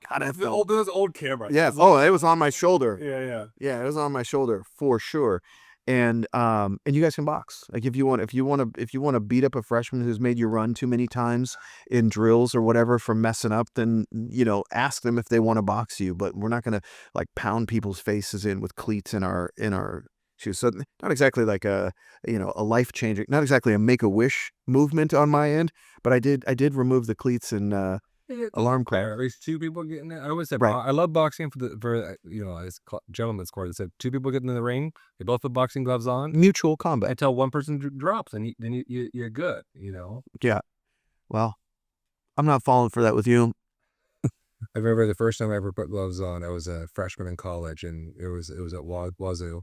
gotta film. Those old cameras. Yeah. Oh, it was on my shoulder. Yeah. Yeah, it was on my shoulder for sure. And you guys can box. Like if you want to beat up a freshman who's made you run too many times in drills or whatever for messing up, then ask them if they want to box you. But we're not gonna like pound people's faces in with cleats in our shoes. So not exactly like a life changing, not exactly a Make-A-Wish movement on my end, but I did remove the cleats and alarm clock. At least two people getting it. I always said Right. I love boxing for this gentleman's court that said two people getting in the ring, they both put boxing gloves on Mutual combat. until one person drops, and then you're good. Yeah. Well, I'm not falling for that with you. I remember the first time I ever put gloves on, I was a freshman in college, and it was at Wazoo,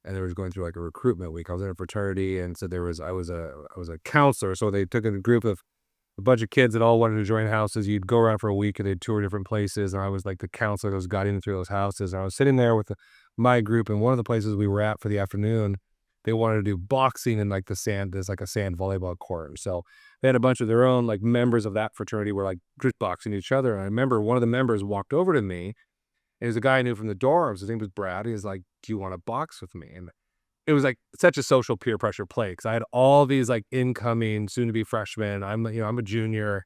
and they was going through like a recruitment week. I was in a fraternity, and so I was a counselor, so they took a group of a bunch of kids that all wanted to join houses. You'd go around for a week and they'd tour different places. And I was like the counselor that was guiding through those houses. And I was sitting there with my group, and one of the places we were at for the afternoon, they wanted to do boxing in like the sand. There's like a sand volleyball court. So they had a bunch of their own like members of that fraternity were like just boxing each other. And I remember one of the members walked over to me, and it was a guy I knew from the dorms. His name was Brad. He was like, "Do you want to box with me?" And it was like such a social peer pressure play because I had all these like incoming soon to be freshmen. I'm a junior,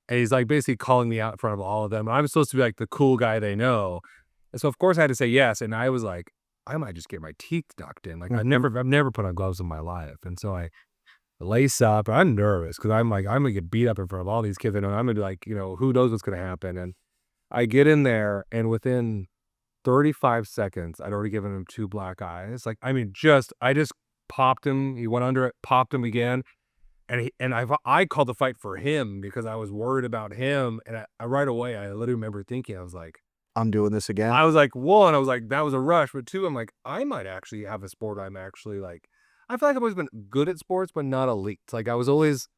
and he's like basically calling me out in front of all of them. And I'm supposed to be like the cool guy they know, and so of course I had to say yes. And I was like, I might just get my teeth knocked in. Like I've never put on gloves in my life, and so I lace up. I'm nervous because I'm like I'm gonna get beat up in front of all these kids. I know I'm gonna be like who knows what's gonna happen. And I get in there, and within 35 seconds, I'd already given him 2 black eyes. Like, I mean, I just popped him. He went under it, popped him again. And I called the fight for him because I was worried about him. And I right away, I literally remember thinking, I was like, I'm doing this again. one, I was like, that was a rush. But two, I'm like, I might actually have a sport I'm actually like, I feel like I've always been good at sports, but not elite. Like I was always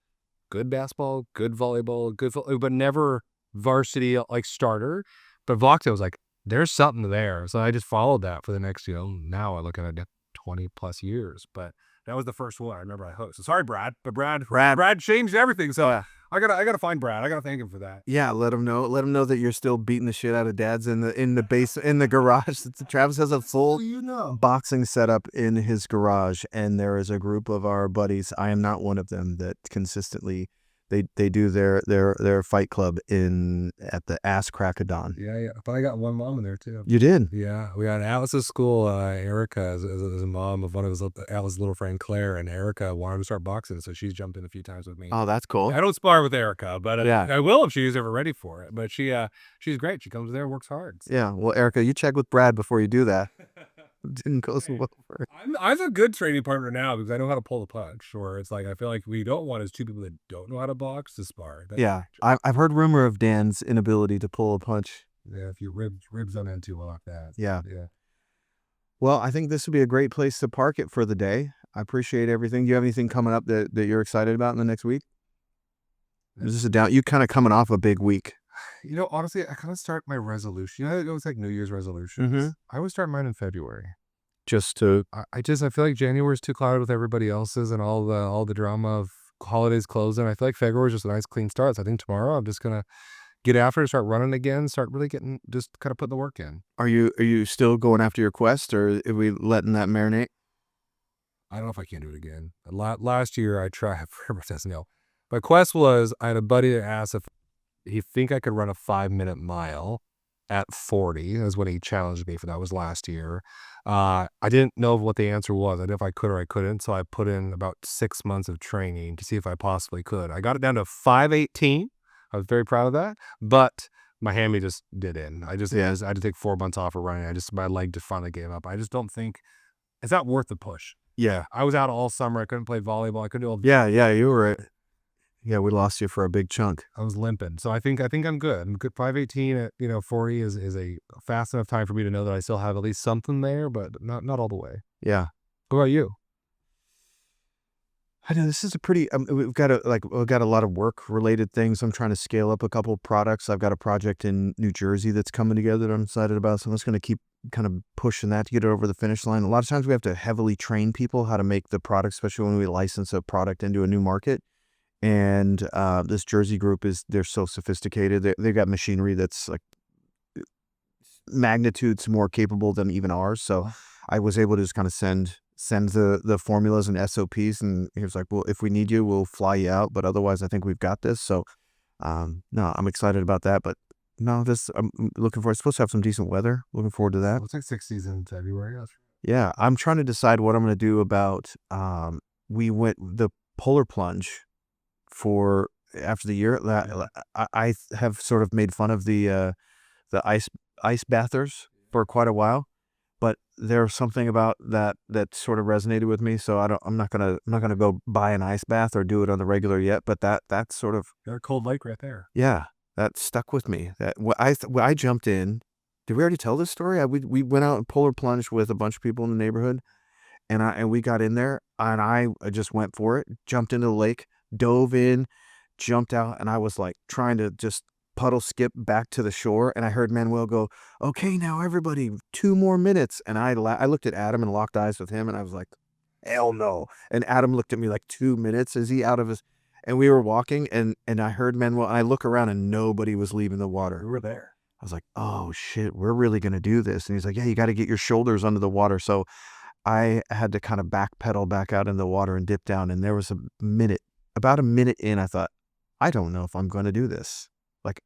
good basketball, good volleyball, but never varsity like starter. But boxing was like, there's something there. So I just followed that for the next, now I look at it 20 plus years. But that was the first one I remember I hosted. So sorry, Brad, but Brad changed everything. So Yeah. I gotta find Brad. I gotta thank him for that. Yeah, let him know. Let him know that you're still beating the shit out of dads in the garage. Travis has a full boxing setup in his garage, and there is a group of our buddies. I am not one of them that consistently they do their fight club at the Ass Crack of Dawn. Yeah. But I got one mom in there too. You did? Yeah, we had Alice's school. Erica as a mom of one of Alice's little friend Claire, and Erica wanted to start boxing, so she's jumped in a few times with me. Oh, that's cool. I don't spar with Erica, but Yeah. I will if she's ever ready for it. But she's great. She comes there and works hard. Yeah. Well, Erica, you check with Brad before you do that. Didn't go so well for her. I'm a good training partner now because I know how to pull the punch. Or it's like I feel like we don't want is two people that don't know how to box to spar. Yeah, I've heard rumor of Dan's inability to pull a punch. Yeah, if your ribs don't end too well like that. Yeah. Yeah. Well, I think this would be a great place to park it for the day. I appreciate everything. Do you have anything coming up that you're excited about in the next week? Is this a down? You kind of coming off a big week. Honestly, I kind of start my resolution. It was like New Year's resolutions. I would start mine in February. Just to I feel like January is too clouded with everybody else's and all the drama of holidays closing. I feel like February is just a nice clean start. So I think tomorrow I'm just gonna get after it, start running again, start really just kind of putting the work in. are you still going after your quest, or are we letting that marinate? I don't know if I can do it again. Last year I tried. Everybody says no. My quest was I had a buddy that asked if he think I could run a 5-minute mile at 40. That was when he challenged me for that. Was last year. I didn't know what the answer was. I didn't know if I could or I couldn't. So I put in about 6 months of training to see if I possibly could. I got it down to 5:18. I was very proud of that, but my hammy just did in. I had to take 4 months off of running. My leg just finally gave up. I just don't think it's not worth the push. Yeah, I was out all summer. I couldn't play volleyball. I couldn't do all. yeah, you were right. Yeah, we lost you for a big chunk. I was limping. So I think I'm good. I'm good. 5:18 at 40 is a fast enough time for me to know that I still have at least something there, but not all the way. Yeah. What about you? I know this is a pretty. We've got a lot of work related things. I'm trying to scale up a couple products. I've got a project in New Jersey that's coming together that I'm excited about. So I'm just going to keep kind of pushing that to get it over the finish line. A lot of times we have to heavily train people how to make the product, especially when we license a product into a new market. And this Jersey group they're so sophisticated. They've got machinery that's like magnitudes more capable than even ours. So I was able to just kind of send the formulas and SOPs, and he was like, well, if we need you, we'll fly you out, but otherwise I think we've got this. So no, I'm excited about that. But no, I'm looking forward. It's supposed to have some decent weather. Looking forward to that. It's like 60s in February. Yeah, I'm trying to decide what I'm going to do about we went the polar plunge for after the year. I have sort of made fun of the ice bathers for quite a while, but there's something about that sort of resonated with me. So I'm not gonna go buy an ice bath or do it on the regular yet. But that's sort of Got a cold lake right there. yeah, that stuck with me. That I jumped in. Did we already tell this story? We went out and polar plunged with a bunch of people in the neighborhood, and we got in there, and I just went for it. Jumped into the lake, dove in, jumped out, and I was like trying to just puddle skip back to the shore, and I heard Manuel go, okay, now everybody 2 more minutes. And I looked at Adam and locked eyes with him, and I was like, hell no. And Adam looked at me like 2 minutes. Is he out of his? And we were walking, and I heard Manuel, and I look around and nobody was leaving the water. We were there. I was like, oh shit, we're really gonna do this. And he's like, yeah, you got to get your shoulders under the water. So I had to kind of backpedal back out in the water and dip down. And there was about a minute in, I thought, I don't know if I'm going to do this. Like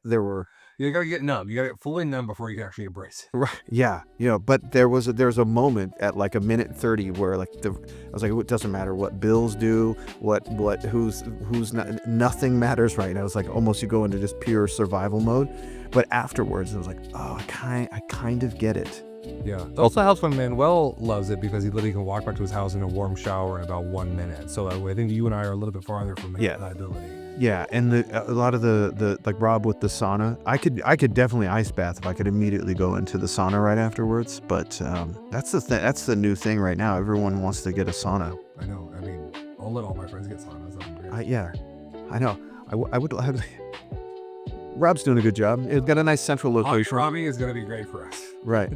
there were. You gotta get numb. You gotta get fully numb before you can actually embrace it. Right. Yeah. But there was a moment at like a minute 30 where like I was like, it doesn't matter what bills do, who's not, nothing matters right now. It's like almost you go into just pure survival mode. But afterwards, it was like, oh, I kind of get it. Yeah. It also helps when Manuel loves it because he literally can walk back to his house in a warm shower in about 1 minute. So I think you and I are a little bit farther from that ability. Yeah, and a lot of the like Rob with the sauna, I could definitely ice bath if I could immediately go into the sauna right afterwards. But that's the new thing right now. Everyone wants to get a sauna. I know. I mean, I'll let all my friends get saunas. I know. I would have. Rob's doing a good job. It's got a nice central location. Robbie is gonna be great for us. Right.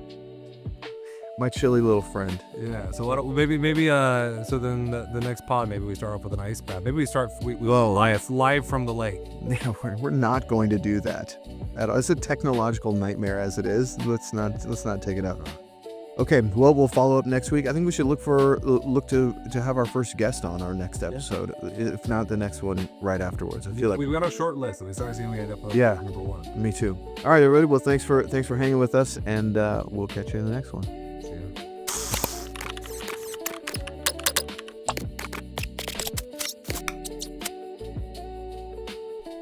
My chilly little friend. Yeah. So maybe so then the next pod, maybe we start off with an ice bath. Maybe we start live from the lake. Yeah, we're not going to do that. It's a technological nightmare as it is. Let's not take it out. Okay, well, we'll follow up next week. I think we should look to have our first guest on our next episode. Yeah. If not the next one, right afterwards. I feel like we've got a short list. We started seeing we end up with number 1. Me too. All right, everybody. Well, thanks for hanging with us, and we'll catch you in the next one.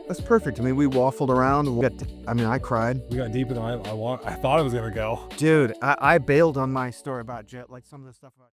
That's perfect. I mean, we waffled around. I cried. We got deeper than I thought it was gonna go. Dude, I bailed on my story about Jet, like some of the stuff about.